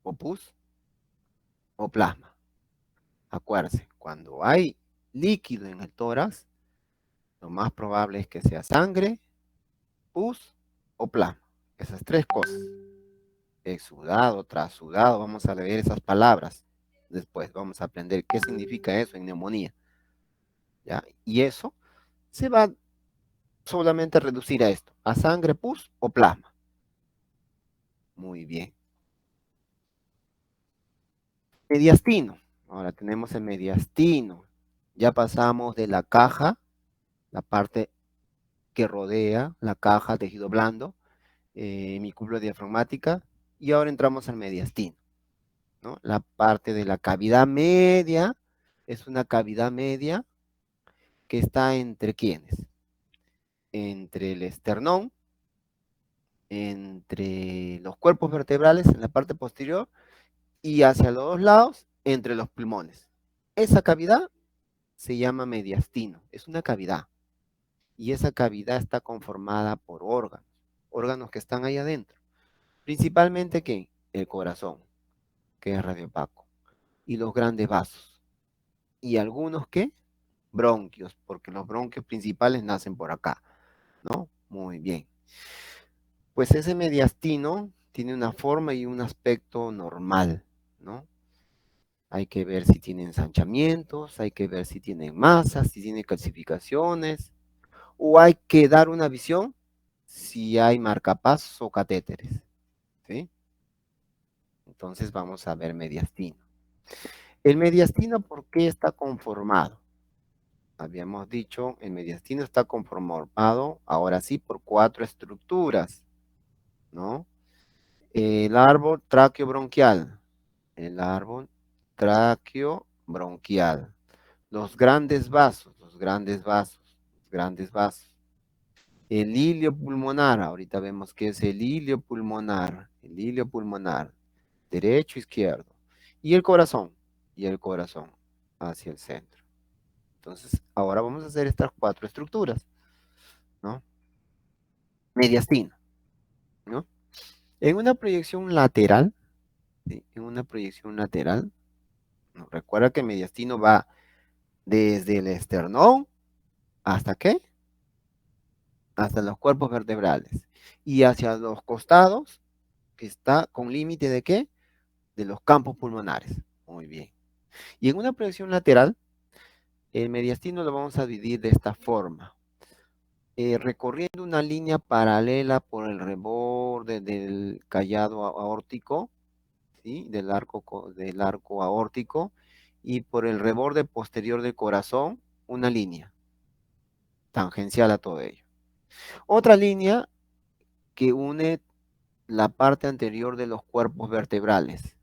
o pus, o plasma. Acuérdense, cuando hay líquido en el tórax, lo más probable es que sea sangre, pus o plasma. Esas 3 cosas. Exudado, trasudado, vamos a leer esas palabras. Después vamos a aprender qué significa eso en neumonía. ¿Ya? Y eso se va solamente a reducir a esto, a sangre, pus o plasma. Muy bien. Mediastino. Ahora tenemos el mediastino. Ya pasamos de la caja, la parte que rodea la caja, tejido blando, hemicúpula diafragmática, y ahora entramos al mediastino, ¿no? La parte de la cavidad media es una cavidad media que está entre ¿quiénes? Entre el esternón, entre los cuerpos vertebrales en la parte posterior y hacia los dos lados entre los pulmones. Esa cavidad se llama mediastino, es una cavidad. Y esa cavidad está conformada por órganos que están ahí adentro. Principalmente, ¿qué? El corazón, que es radiopaco, y los grandes vasos. Y algunos, ¿qué? Bronquios, porque los bronquios principales nacen por acá, ¿no? Muy bien. Pues ese mediastino tiene una forma y un aspecto normal, ¿no? Hay que ver si tiene ensanchamientos, hay que ver si tiene masas, si tiene calcificaciones, o hay que dar una visión si hay marcapasos o catéteres, ¿sí? Entonces vamos a ver mediastino. El mediastino, ¿por qué está conformado? Habíamos dicho, el mediastino está conformado, ahora sí, por 4 estructuras, ¿no? El árbol traqueobronquial, el árbol traqueobronquial, los grandes vasos, los grandes vasos, los grandes vasos, El hilio pulmonar, ahorita vemos qué es el hilio pulmonar. El hilio pulmonar, derecho, izquierdo. Y el corazón hacia el centro. Entonces, ahora vamos a hacer estas 4 estructuras, ¿no? Mediastino, ¿no? En una proyección lateral, ¿sí? En una proyección lateral, ¿no? Recuerda que el mediastino va desde el esternón hasta ¿qué? Hasta los cuerpos vertebrales. Y hacia los costados, que está con límite de ¿qué? De los campos pulmonares. Muy bien. Y en una proyección lateral, el mediastino lo vamos a dividir de esta forma. Recorriendo una línea paralela por el reborde del callado aórtico, ¿sí? Del arco aórtico, y por el reborde posterior del corazón, una línea tangencial a todo ello. Otra línea que une la parte anterior de los cuerpos vertebrales.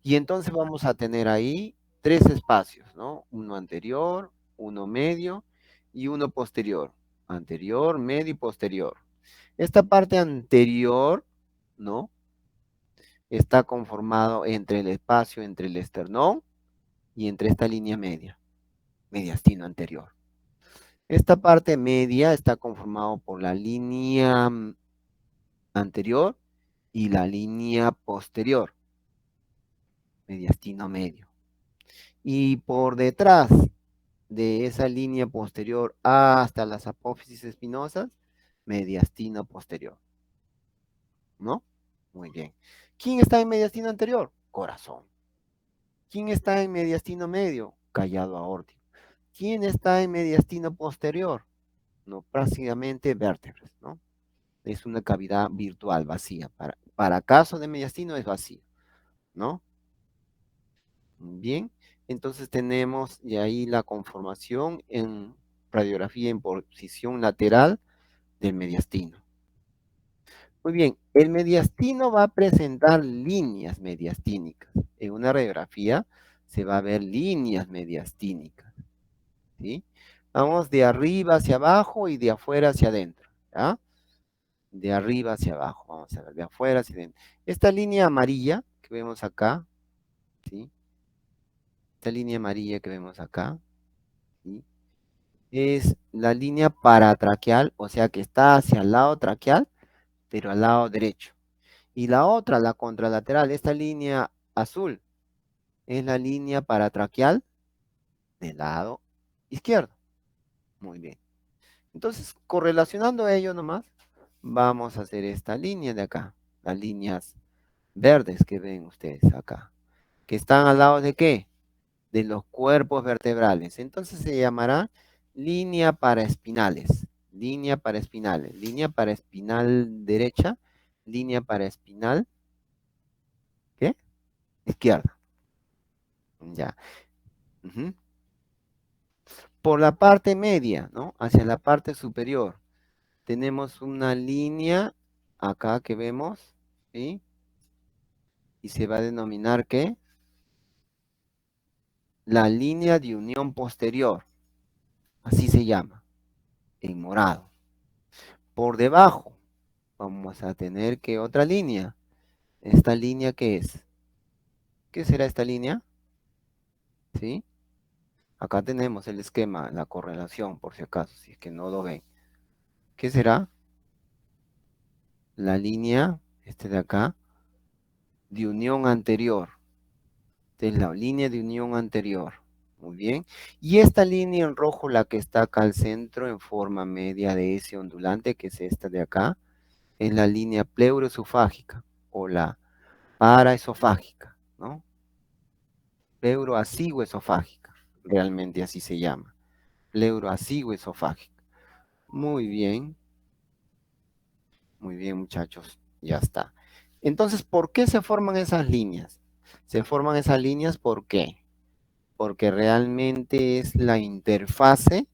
Y entonces vamos a tener ahí 3 espacios, ¿no? Uno anterior, uno medio y uno posterior. Anterior, medio y posterior. Esta parte anterior, ¿no? Está conformado entre el espacio entre el esternón y entre esta línea media, mediastino anterior. Esta parte media está conformado por la línea anterior y la línea posterior, mediastino medio. Y por detrás de esa línea posterior hasta las apófisis espinosas, mediastino posterior. ¿No? Muy bien. ¿Quién está en mediastino anterior? Corazón. ¿Quién está en mediastino medio? Callado aórtico. ¿Quién está en mediastino posterior? No, prácticamente vértebras, ¿no? Es una cavidad virtual vacía. Para caso de mediastino es vacío, ¿no? Bien, entonces tenemos de ahí la conformación en radiografía en posición lateral del mediastino. Muy bien, el mediastino va a presentar líneas mediastínicas. En una radiografía se va a ver líneas mediastínicas, ¿sí? Vamos de arriba hacia abajo y de afuera hacia adentro, ¿ya? De arriba hacia abajo, vamos a ver, de afuera hacia adentro. Esta línea amarilla que vemos acá, ¿sí? Esta línea amarilla que vemos acá, ¿sí? Es la línea paratraqueal, o sea que está hacia el lado traqueal, pero al lado derecho. Y la otra, la contralateral, esta línea azul, es la línea paratraqueal del lado izquierdo. Muy bien. Entonces, correlacionando ello nomás, vamos a hacer esta línea de acá, las líneas verdes que ven ustedes acá, que están al lado de ¿qué? De los cuerpos vertebrales. Entonces se llamará línea paraespinales, línea paraespinales, línea paraespinal derecha, línea paraespinal, ¿qué? Izquierda. Ya. Ujú. Por la parte media, ¿no? Hacia la parte superior, tenemos una línea acá que vemos, ¿sí? Y se va a denominar ¿qué? La línea de unión posterior. Así se llama, en morado. Por debajo, vamos a tener que otra línea. ¿Esta línea qué es? ¿Qué será esta línea? ¿Sí? Acá tenemos el esquema, la correlación, por si acaso, si es que no lo ven. ¿Qué será? La línea, de acá, de unión anterior. Esta es la línea de unión anterior. Muy bien. Y esta línea en rojo, la que está acá al centro en forma media de S ondulante, que es esta de acá, es la línea pleuroesofágica o la paraesofágica, ¿no? Pleuroasigoesofágica, realmente así se llama. Pleuroasigoesofágica. Muy bien, muchachos, ya está. Entonces, ¿por qué se forman esas líneas? Se forman esas líneas, ¿por qué? Porque realmente es la interfase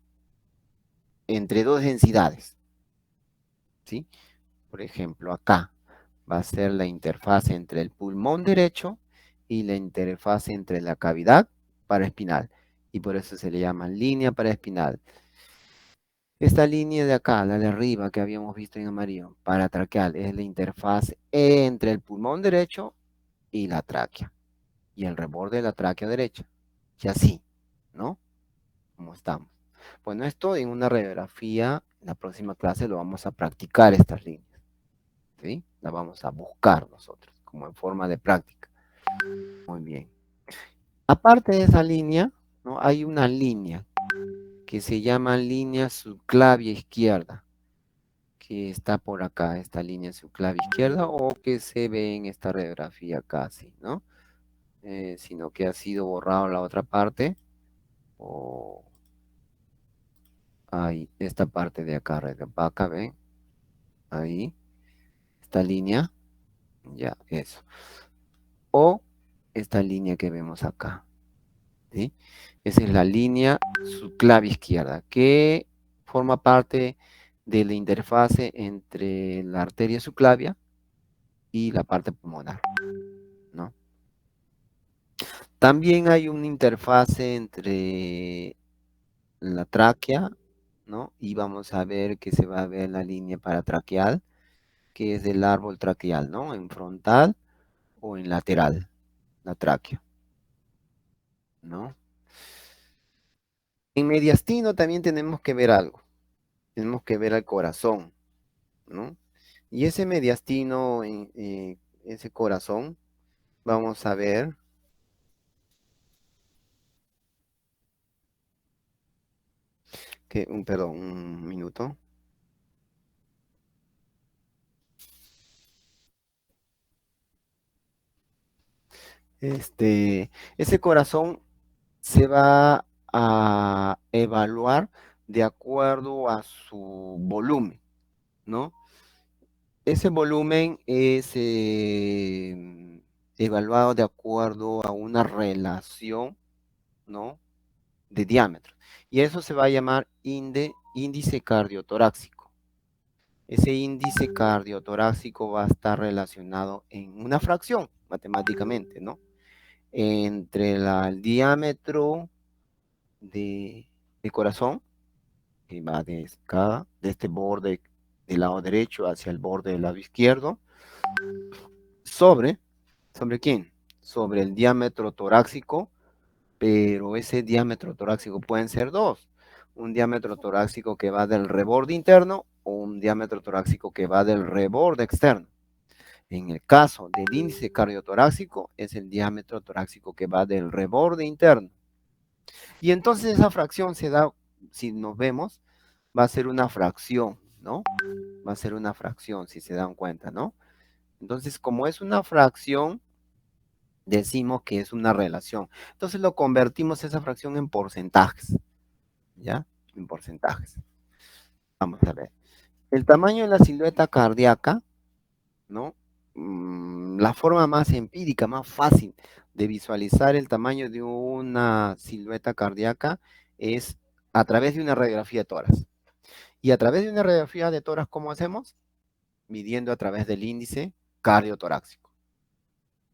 entre dos densidades, ¿sí? Por ejemplo, acá va a ser la interfase entre el pulmón derecho y la interfase entre la cavidad paraespinal. Y por eso se le llama línea paraespinal. Esta línea de acá, la de arriba que habíamos visto en amarillo, paratraqueal, es la interfaz entre el pulmón derecho y la tráquea, y el reborde de la tráquea derecha, y así, ¿no? Como estamos. Bueno, esto en una radiografía, en la próxima clase lo vamos a practicar estas líneas, ¿sí? La vamos a buscar nosotros, como en forma de práctica. Muy bien. Aparte de esa línea, ¿no? Hay una línea que se llama línea subclavia izquierda, que está por acá, esta línea subclavia izquierda, o que se ve en esta radiografía casi, ¿no? Sino que ha sido borrado la otra parte, o ahí, esta parte de acá, acá, ¿ven? Ahí, esta línea, ya, eso. O esta línea que vemos acá, ¿sí? Esa es la línea subclavia izquierda, que forma parte de la interfase entre la arteria subclavia y la parte pulmonar, ¿no? También hay una interfase entre la tráquea, ¿no? Y vamos a ver que se va a ver la línea paratraqueal, que es del árbol traqueal, ¿no? En frontal o en lateral, la tráquea, ¿no? En mediastino también tenemos que ver algo. Tenemos que ver al corazón, ¿no? Y ese mediastino, ese corazón, vamos a ver que, perdón, un minuto. Ese corazón se va a evaluar de acuerdo a su volumen, ¿no? Ese volumen es evaluado de acuerdo a una relación, ¿no? De diámetro. Y eso se va a llamar índice cardiotorácico. Ese índice cardiotorácico va a estar relacionado en una fracción, matemáticamente, ¿no? Entre el diámetro de corazón, que va de este borde del lado derecho hacia el borde del lado izquierdo, ¿sobre quién? Sobre el diámetro torácico, pero ese diámetro torácico pueden ser dos. Un diámetro torácico que va del reborde interno o un diámetro torácico que va del reborde externo. En el caso del índice cardiotorácico, es el diámetro torácico que va del reborde interno. Y entonces esa fracción se da, si nos vemos, va a ser una fracción, ¿no? Va a ser una fracción, si se dan cuenta, ¿no? Entonces, como es una fracción, decimos que es una relación. Entonces lo convertimos esa fracción en porcentajes, ¿ya? En porcentajes. Vamos a ver. El tamaño de la silueta cardíaca, ¿no? La forma más empírica, más fácil de visualizar el tamaño de una silueta cardíaca es a través de una radiografía de tórax. Y a través de una radiografía de tórax, ¿cómo hacemos? Midiendo a través del índice cardiotorácico.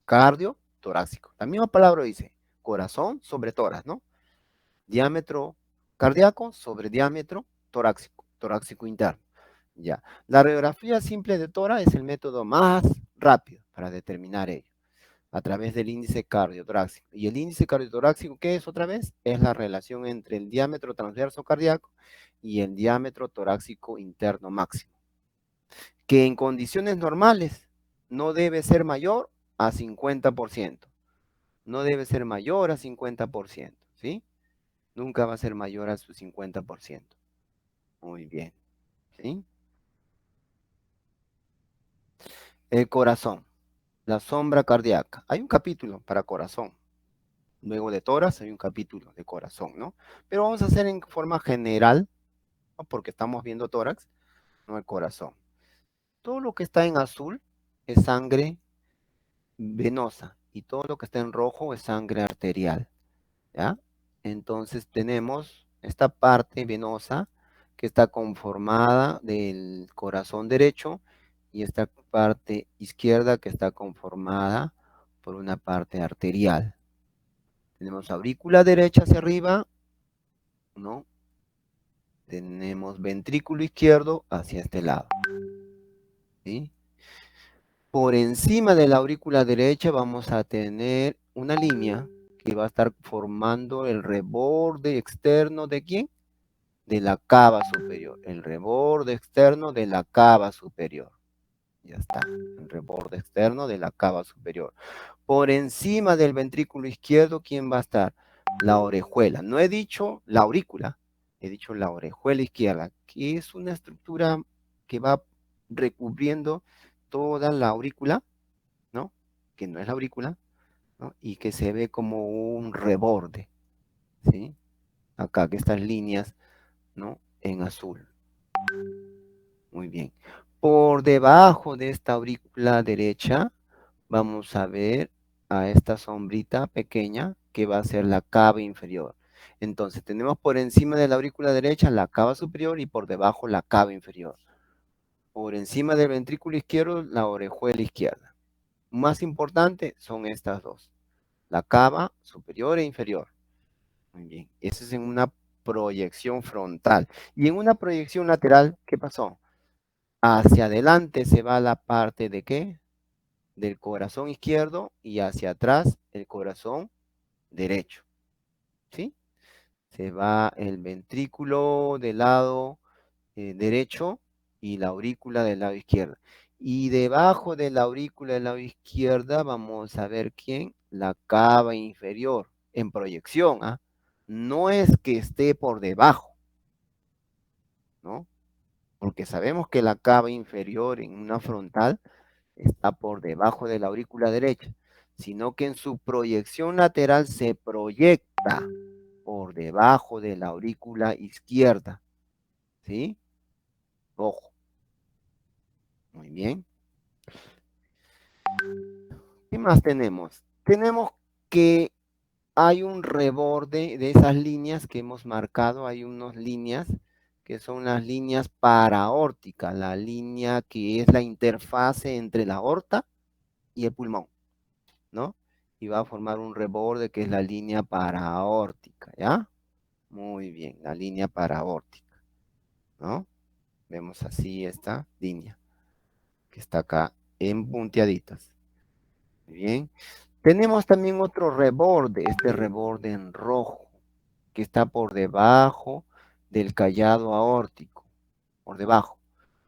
Cardiotorácico. La misma palabra dice corazón sobre tórax, ¿no? Diámetro cardíaco sobre diámetro torácico, torácico interno. Ya. La radiografía simple de tórax es el método más rápido para determinar ello, a través del índice cardiotorácico. ¿Y el índice cardiotorácico qué es otra vez? Es la relación entre el diámetro transverso cardíaco y el diámetro torácico interno máximo, que en condiciones normales no debe ser mayor a 50%. No debe ser mayor a 50%, ¿sí? Nunca va a ser mayor a su 50%. Muy bien, ¿sí? El corazón, la sombra cardíaca. Hay un capítulo para corazón. Luego de tórax hay un capítulo de corazón, ¿no? Pero vamos a hacer en forma general, ¿no? Porque estamos viendo tórax, no el corazón. Todo lo que está en azul es sangre venosa y todo lo que está en rojo es sangre arterial, ¿ya? Entonces tenemos esta parte venosa que está conformada del corazón derecho y esta parte izquierda que está conformada por una parte arterial. Tenemos aurícula derecha hacia arriba, ¿no? Tenemos ventrículo izquierdo hacia este lado. ¿Sí? Por encima de la aurícula derecha vamos a tener una línea que va a estar formando el reborde externo ¿de quién? De la cava superior. El reborde externo de la cava superior. Ya está. El reborde externo de la cava superior. Por encima del ventrículo izquierdo, ¿quién va a estar? La orejuela. No he dicho la aurícula, he dicho la orejuela izquierda, que es una estructura que va recubriendo toda la aurícula, ¿no? Que no es la aurícula, ¿no? Y que se ve como un reborde, ¿sí? Acá, que estas líneas, ¿no? En azul. Muy bien. Por debajo de esta aurícula derecha, vamos a ver a esta sombrita pequeña que va a ser la cava inferior. Entonces, tenemos por encima de la aurícula derecha la cava superior y por debajo la cava inferior. Por encima del ventrículo izquierdo, la orejuela izquierda. Más importante son estas dos. La cava superior e inferior. Muy bien. Eso es en una proyección frontal. Y en una proyección lateral, ¿qué pasó? Hacia adelante se va la parte de ¿qué? Del corazón izquierdo y hacia atrás el corazón derecho. ¿Sí? Se va el ventrículo del lado derecho y la aurícula del lado izquierdo. Y debajo de la aurícula del lado izquierda vamos a ver quién, la cava inferior en proyección. ¿Ah? No es que esté por debajo, ¿no? Porque sabemos que la cava inferior en una frontal está por debajo de la aurícula derecha, sino que en su proyección lateral se proyecta por debajo de la aurícula izquierda. ¿Sí? Ojo. Muy bien. ¿Qué más tenemos? Tenemos que hay un reborde de esas líneas que hemos marcado, hay unas líneas que son las líneas paraórticas, la línea que es la interfase entre la aorta y el pulmón, ¿no? Y va a formar un reborde que es la línea paraórtica, ¿ya? Muy bien, la línea paraórtica, ¿no? Vemos así esta línea que está acá en punteaditas. Muy bien. Tenemos también otro reborde, este reborde en rojo, que está por debajo del callado aórtico, por debajo,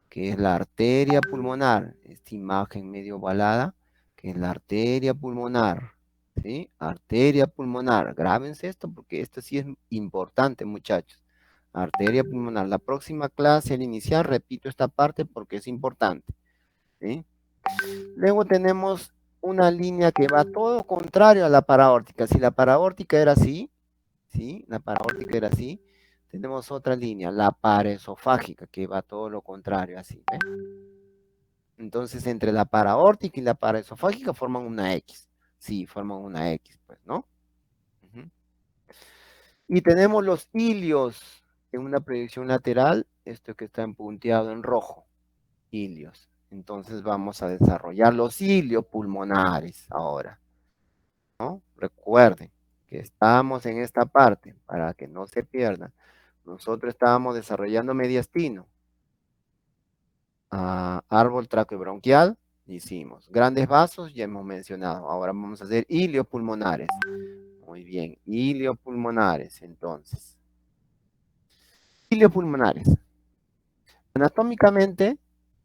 que es la arteria pulmonar, esta imagen medio ovalada, que es la arteria pulmonar, ¿sí? Arteria pulmonar, grábense esto porque esto sí es importante, muchachos. Arteria pulmonar, la próxima clase al iniciar, repito esta parte porque es importante, ¿sí? Luego tenemos una línea que va todo contrario a la paraórtica. Si la paraórtica era así, ¿sí? La paraórtica era así. Tenemos otra línea, la paraesofágica, que va todo lo contrario, así. ¿Ve? Entonces, entre la paraórtica y la paraesofágica forman una X. Sí, forman una X, pues, ¿no? Ujú. Y tenemos los ilios en una proyección lateral, esto que está punteado en rojo, ilios. Entonces vamos a desarrollar los ilios pulmonares ahora, ¿no? Recuerden que estamos en esta parte, para que no se pierdan. Nosotros estábamos desarrollando mediastino, árbol traqueobronquial, hicimos. Grandes vasos, ya hemos mencionado. Ahora vamos a hacer ilios pulmonares. Muy bien, ilios pulmonares, entonces. Ilios pulmonares. Anatómicamente,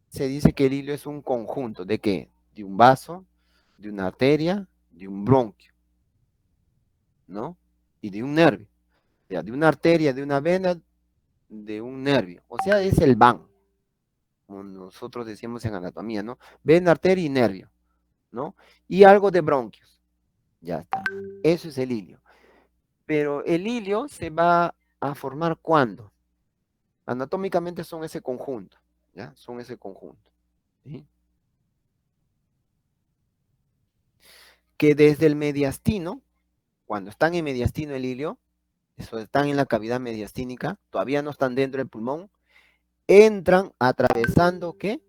se dice que el hilio es un conjunto ¿de qué? De un vaso, de una arteria, de un bronquio, ¿no? Y de un nervio. O sea, de una arteria, de una vena, de un nervio. O sea, es el van, como nosotros decíamos en anatomía, ¿no? Vena, arteria y nervio, ¿no? Y algo de bronquios. Ya está. Eso es el hilio. Pero el hilio se va a formar ¿cuándo? Anatómicamente son ese conjunto, ¿ya? Son ese conjunto, ¿sí? Que desde el mediastino, cuando están en mediastino el hilio, eso están en la cavidad mediastínica, todavía no están dentro del pulmón, entran atravesando, ¿qué?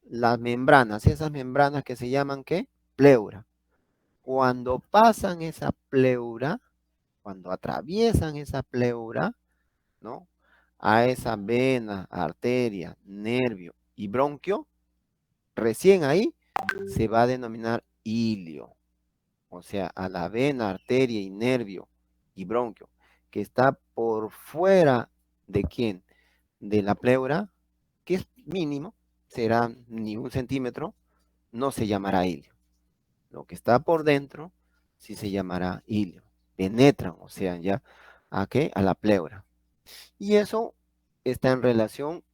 Las membranas, esas membranas que se llaman, ¿qué? Pleura. Cuando pasan esa pleura, cuando atraviesan esa pleura, ¿no? a esa vena, arteria, nervio y bronquio, recién ahí se va a denominar ilio. O sea, a la vena, arteria y nervio y bronquio, que está por fuera de quién, de la pleura, que es mínimo, será ni 1 centímetro, no se llamará ilio. Lo que está por dentro sí se llamará ilio. Penetran, o sea, ya ¿a qué? A la pleura. Y eso está en relación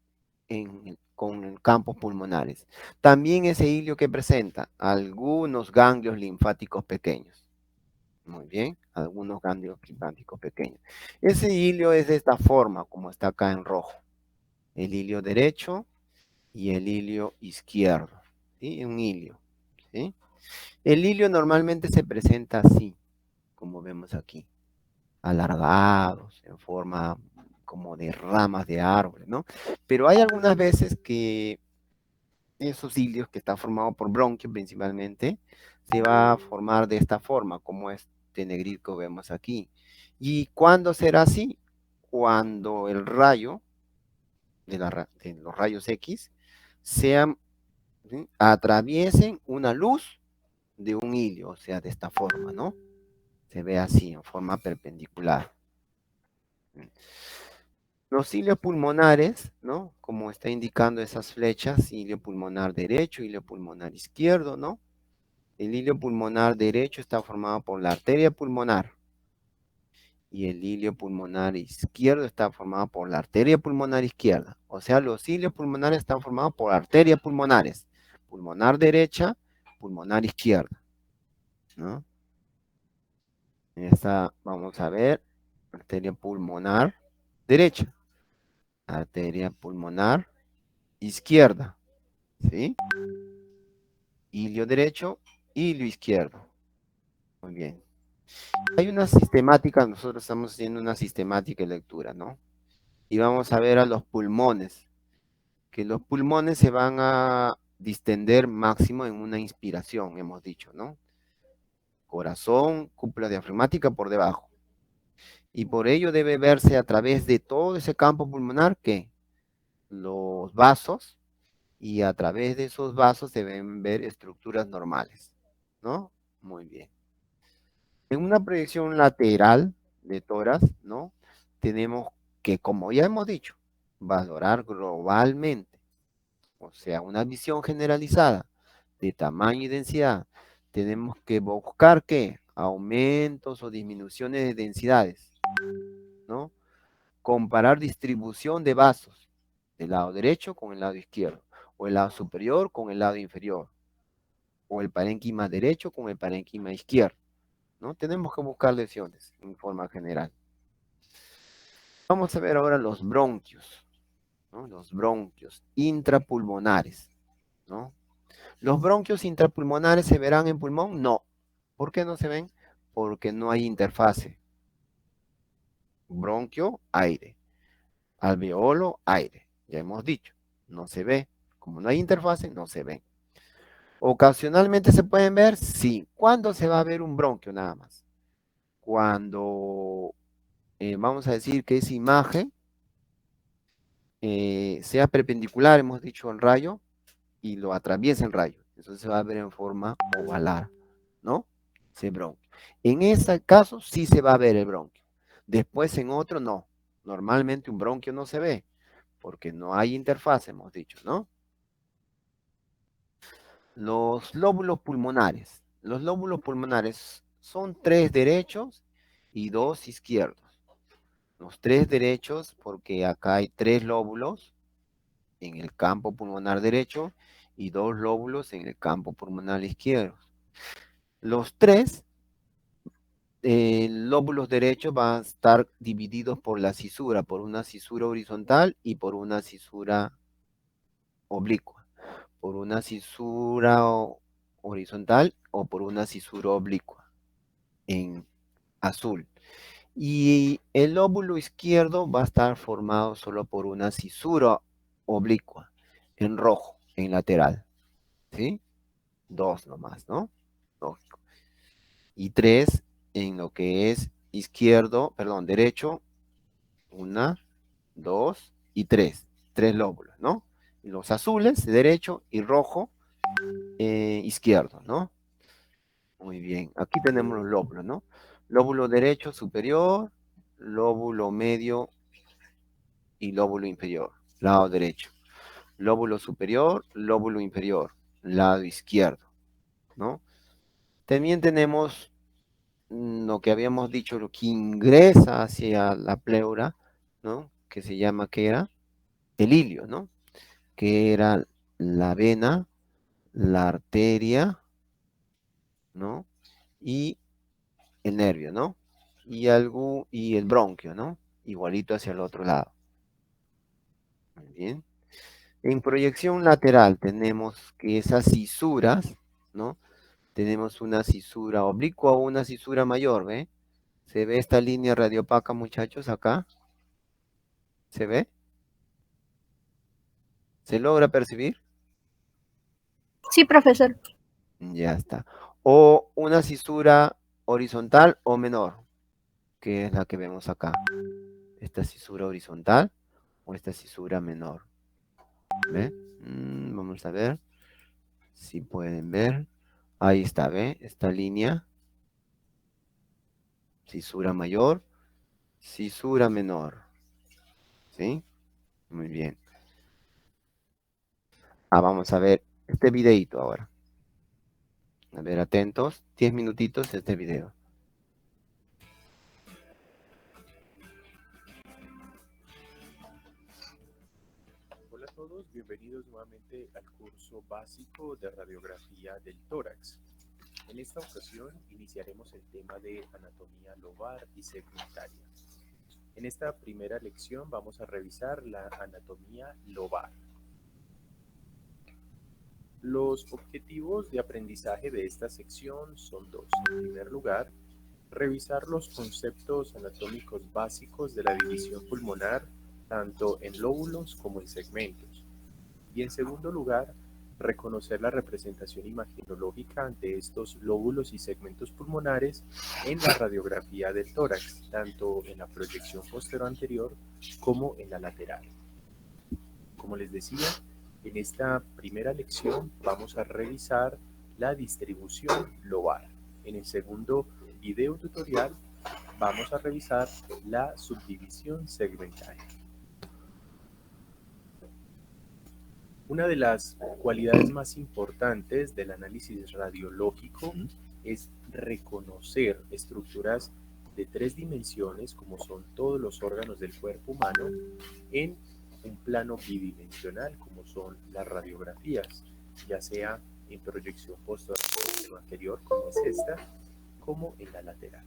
con campos pulmonares. También ese ilio que presenta algunos ganglios linfáticos pequeños. Muy bien, algunos ganglios linfáticos pequeños. Ese ilio es de esta forma, como está acá en rojo. El ilio derecho y el ilio izquierdo. ¿Sí? Un ilio. ¿Sí? El ilio normalmente se presenta así, como vemos aquí, alargados, en forma como de ramas de árboles, ¿no? Pero hay algunas veces que esos ilios que están formados por bronquios principalmente, se va a formar de esta forma, como este negrito que vemos aquí. ¿Y cuándo será así? Cuando el rayo de los rayos X sean, ¿sí? Atraviesen una luz de un hilio, o sea, de esta forma, ¿no? Se ve así, en forma perpendicular. Los cilios pulmonares, ¿no? Como está indicando esas flechas, hilio pulmonar derecho, hilio pulmonar izquierdo, ¿no? El hilio pulmonar derecho está formado por la arteria pulmonar y el hilio pulmonar izquierdo está formado por la arteria pulmonar izquierda. O sea, los hilios pulmonares están formados por arterias pulmonares, pulmonar derecha, pulmonar izquierda, ¿no? Esta, vamos a ver, arteria pulmonar derecha, arteria pulmonar izquierda, ¿sí? Hilio derecho, hilio izquierdo. Muy bien. Hay una sistemática, nosotros estamos haciendo una sistemática de lectura, ¿no? Y vamos a ver a los pulmones, que los pulmones se van a distender máximo en una inspiración, hemos dicho, ¿no? Corazón, cúpula diafragmática por debajo. Y por ello debe verse a través de todo ese campo pulmonar que los vasos, y a través de esos vasos se deben ver estructuras normales, ¿no? Muy bien. En una proyección lateral de tórax, ¿no? Tenemos que, como ya hemos dicho, valorar globalmente, o sea, una visión generalizada de tamaño y densidad. Tenemos que buscar, ¿qué? Aumentos o disminuciones de densidades, ¿no? Comparar distribución de vasos, del lado derecho con el lado izquierdo, o el lado superior con el lado inferior, o el parénquima derecho con el parénquima izquierdo, ¿no? Tenemos que buscar lesiones en forma general. Vamos a ver ahora los bronquios, ¿no? Los bronquios intrapulmonares, ¿no? ¿Los bronquios intrapulmonares se verán en pulmón? No. ¿Por qué no se ven? Porque no hay interfase. Bronquio, aire. Alveolo, aire. Ya hemos dicho, no se ve. Como no hay interfase, no se ven. ¿Ocasionalmente se pueden ver? Sí. ¿Cuándo se va a ver un bronquio nada más? Cuando, vamos a decir que esa imagen sea perpendicular, hemos dicho, al rayo, y lo atraviesa el rayo. Entonces se va a ver en forma ovalar, ¿no? Ese bronquio. En este caso sí se va a ver el bronquio. Después en otro no. Normalmente un bronquio no se ve, porque no hay interfaz, hemos dicho, ¿no? Los lóbulos pulmonares. Los lóbulos pulmonares son 3 derechos y 2 izquierdos. Los 3 derechos, porque acá hay 3 lóbulos en el campo pulmonar derecho y 2 lóbulos en el campo pulmonar izquierdo. Los 3 lóbulos derechos van a estar divididos por la cisura, por una cisura horizontal y por una cisura oblicua. Por una cisura horizontal o por una cisura oblicua en azul. Y el lóbulo izquierdo va a estar formado solo por una cisura oblicua en rojo, en lateral. ¿Sí? 2 nomás, ¿no? Lógico. Y 3 en lo que es izquierdo, perdón, derecho, una 2 y 3. 3 lóbulos, ¿no? Y los azules, derecho, y rojo, izquierdo, ¿no? Muy bien. Aquí tenemos los lóbulos, ¿no? Lóbulo derecho superior, lóbulo medio y lóbulo inferior, lado derecho. Lóbulo superior, lóbulo inferior, lado izquierdo, ¿no? También tenemos lo que habíamos dicho, lo que ingresa hacia la pleura, ¿no? Que se llama, ¿qué era? El hilio, ¿no? Que era la vena, la arteria, ¿no? Y el nervio, ¿no? Y algo, y el bronquio, ¿no? Igualito hacia el otro lado. Muy bien. En proyección lateral tenemos que esas cisuras, ¿no? Tenemos una cisura oblicua o una cisura mayor, ¿ve? ¿Se ve esta línea radiopaca, muchachos, acá? ¿Se ve? ¿Se logra percibir? Sí, profesor. Ya está. O una cisura horizontal o menor, que es la que vemos acá. Esta cisura horizontal o esta cisura menor. ¿Ve? Vamos a ver si pueden ver. Ahí está, ¿ve? Esta línea. Cisura mayor, cisura menor. ¿Sí? Muy bien. Vamos a ver este videito ahora. A ver, atentos. 10 minutitos este video. Hola a todos, bienvenidos nuevamente al curso básico de radiografía del tórax. En esta ocasión iniciaremos el tema de anatomía lobar y segmentaria. En esta primera lección vamos a revisar la anatomía lobar. Los objetivos de aprendizaje de esta sección son dos. En primer lugar, revisar los conceptos anatómicos básicos de la división pulmonar, tanto en lóbulos como en segmentos. Y en segundo lugar, reconocer la representación imagenológica de estos lóbulos y segmentos pulmonares en la radiografía del tórax, tanto en la proyección posterior-anterior como en la lateral. Como les decía, en esta primera lección vamos a revisar la distribución lobar. En el segundo video tutorial vamos a revisar la subdivisión segmentaria. Una de las cualidades más importantes del análisis radiológico es reconocer estructuras de 3 dimensiones, como son todos los órganos del cuerpo humano, en un plano bidimensional, como son las radiografías, ya sea en proyección posterior anterior, como es esta, como en la lateral.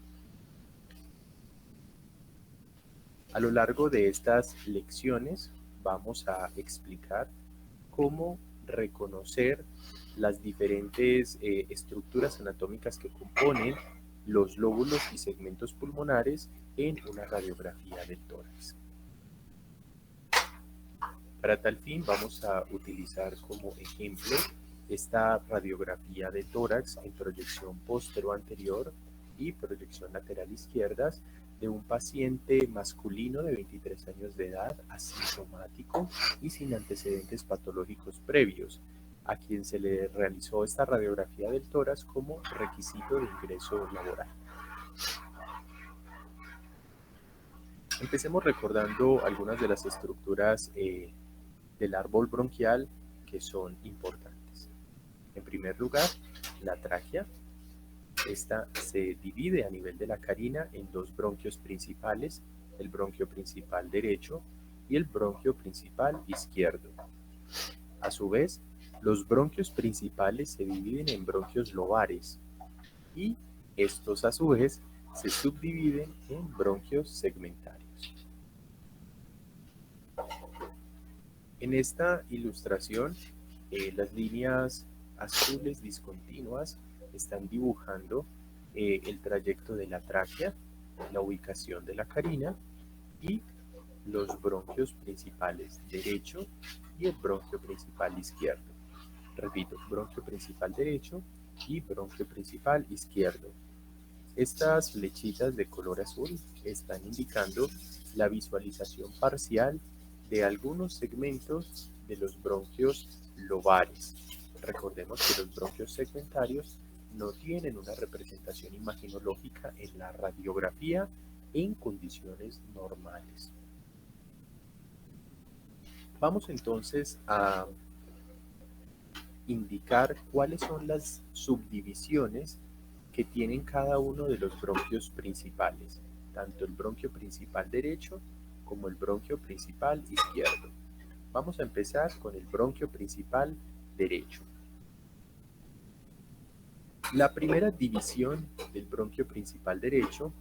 A lo largo de estas lecciones vamos a explicar cómo reconocer las diferentes estructuras anatómicas que componen los lóbulos y segmentos pulmonares en una radiografía del tórax. Para tal fin vamos a utilizar como ejemplo esta radiografía de tórax en proyección posterior-anterior y proyección lateral izquierdas de un paciente masculino de 23 años de edad, asintomático y sin antecedentes patológicos previos, a quien se le realizó esta radiografía del tórax como requisito de ingreso laboral. Empecemos recordando algunas de las estructuras del árbol bronquial que son importantes. En primer lugar, la tráquea. Esta se divide a nivel de la carina en 2 bronquios principales, el bronquio principal derecho y el bronquio principal izquierdo. A su vez, los bronquios principales se dividen en bronquios lobares y estos a su vez se subdividen en bronquios segmentarios. En esta ilustración, las líneas azules discontinuas están dibujando el trayecto de la tráquea, la ubicación de la carina y los bronquios principales derecho y el bronquio principal izquierdo. Repito, bronquio principal derecho y bronquio principal izquierdo. Estas flechitas de color azul están indicando la visualización parcial de algunos segmentos de los bronquios lobares. Recordemos que los bronquios segmentarios no tienen una representación imaginológica en la radiografía en condiciones normales. Vamos entonces a indicar cuáles son las subdivisiones que tienen cada uno de los bronquios principales, tanto el bronquio principal derecho como el bronquio principal izquierdo. Vamos a empezar con el bronquio principal derecho. La primera división del bronquio principal derecho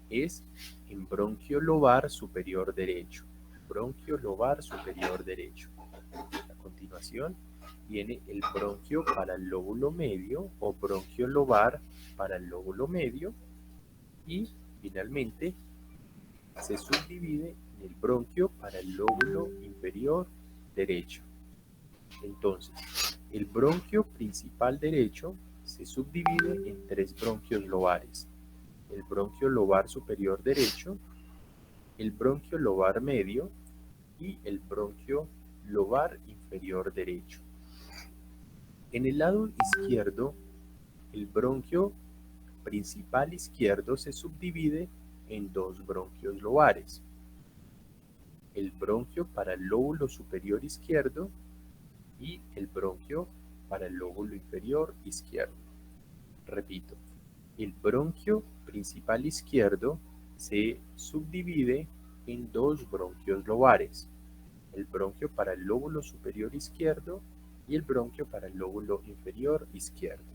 es en bronquio lobar superior derecho. Bronquio lobar superior derecho. A continuación viene el bronquio para el lóbulo medio o bronquio lobar para el lóbulo medio y finalmente se subdivide en el bronquio para el lóbulo inferior derecho. Entonces, el bronquio principal derecho se subdivide en 3 bronquios lobares: el bronquio lobar superior derecho, el bronquio lobar medio y el bronquio lobar inferior derecho. En el lado izquierdo, el bronquio principal izquierdo se subdivide en 2 bronquios lobares: el bronquio para el lóbulo superior izquierdo y el bronquio para el lóbulo inferior izquierdo. Repito, el bronquio principal izquierdo se subdivide en 2 bronquios lobares: el bronquio para el lóbulo superior izquierdo y el bronquio para el lóbulo inferior izquierdo.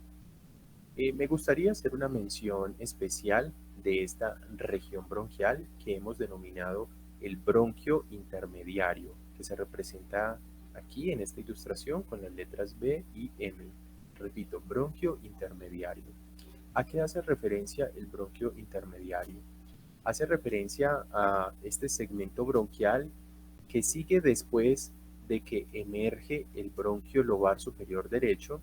Me gustaría hacer una mención especial de esta región bronquial que hemos denominado el bronquio intermediario, que se representa aquí en esta ilustración con las letras B y M. Repito, bronquio intermediario. ¿A qué hace referencia el bronquio intermediario? Hace referencia a este segmento bronquial que sigue después de que emerge el bronquio lobar superior derecho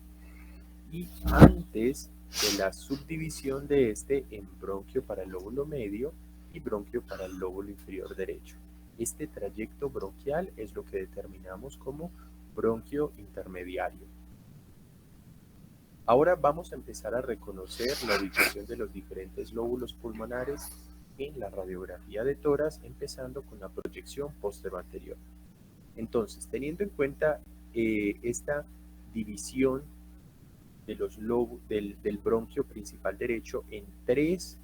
y antes de la subdivisión de este en bronquio para el lóbulo medio y bronquio para el lóbulo inferior derecho. Este trayecto bronquial es lo que determinamos como bronquio intermediario. Ahora vamos a empezar a reconocer la ubicación de los diferentes lóbulos pulmonares en la radiografía de tórax, empezando con la proyección posterior. Entonces, teniendo en cuenta esta división de los del bronquio principal derecho en 3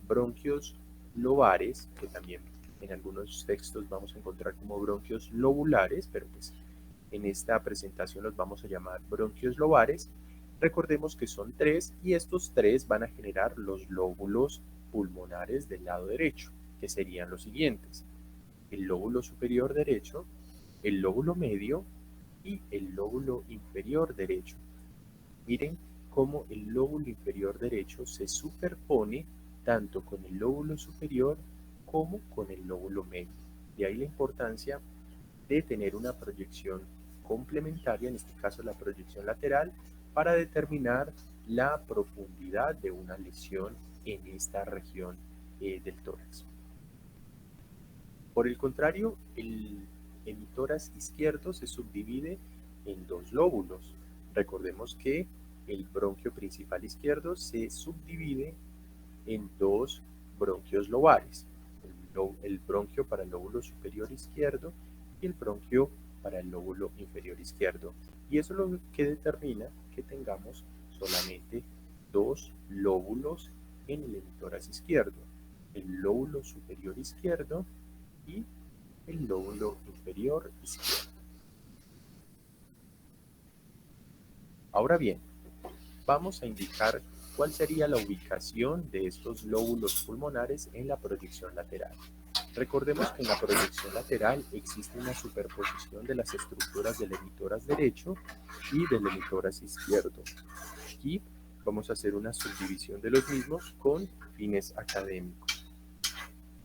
bronquios lobares, que también en algunos textos vamos a encontrar como bronquios lobulares, pero pues en esta presentación los vamos a llamar bronquios lobares. Recordemos que son 3 y estos 3 van a generar los lóbulos pulmonares del lado derecho, que serían los siguientes: el lóbulo superior derecho, el lóbulo medio y el lóbulo inferior derecho. Miren cómo el lóbulo inferior derecho se superpone tanto con el lóbulo superior como con el lóbulo medio. De ahí la importancia de tener una proyección complementaria, en este caso la proyección lateral, para determinar la profundidad de una lesión en esta región del tórax. Por el contrario, el tórax izquierdo se subdivide en 2 lóbulos. Recordemos que el bronquio principal izquierdo se subdivide en 2 bronquios lobares: el bronquio para el lóbulo superior izquierdo y el bronquio para el lóbulo inferior izquierdo. Y eso es lo que determina que tengamos solamente 2 lóbulos en el tórax izquierdo: el lóbulo superior izquierdo y el lóbulo inferior izquierdo. Ahora bien, vamos a indicar cuál sería la ubicación de estos lóbulos pulmonares en la proyección lateral. Recordemos que en la proyección lateral existe una superposición de las estructuras del hemitórax derecho y del hemitórax izquierdo. Aquí vamos a hacer una subdivisión de los mismos con fines académicos.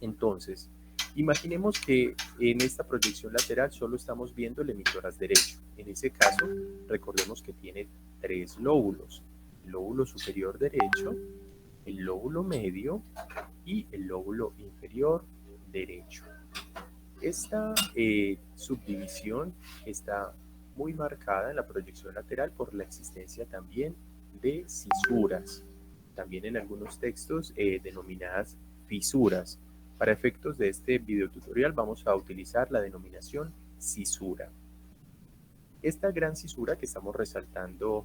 Entonces, imaginemos que en esta proyección lateral solo estamos viendo el hemitórax derecho. En ese caso, recordemos que tiene 3 lóbulos: el lóbulo superior derecho, el lóbulo medio y el lóbulo inferior derecho. Esta subdivisión está muy marcada en la proyección lateral por la existencia también de cisuras, también en algunos textos denominadas fisuras. Para efectos de este videotutorial vamos a utilizar la denominación cisura. Esta gran cisura que estamos resaltando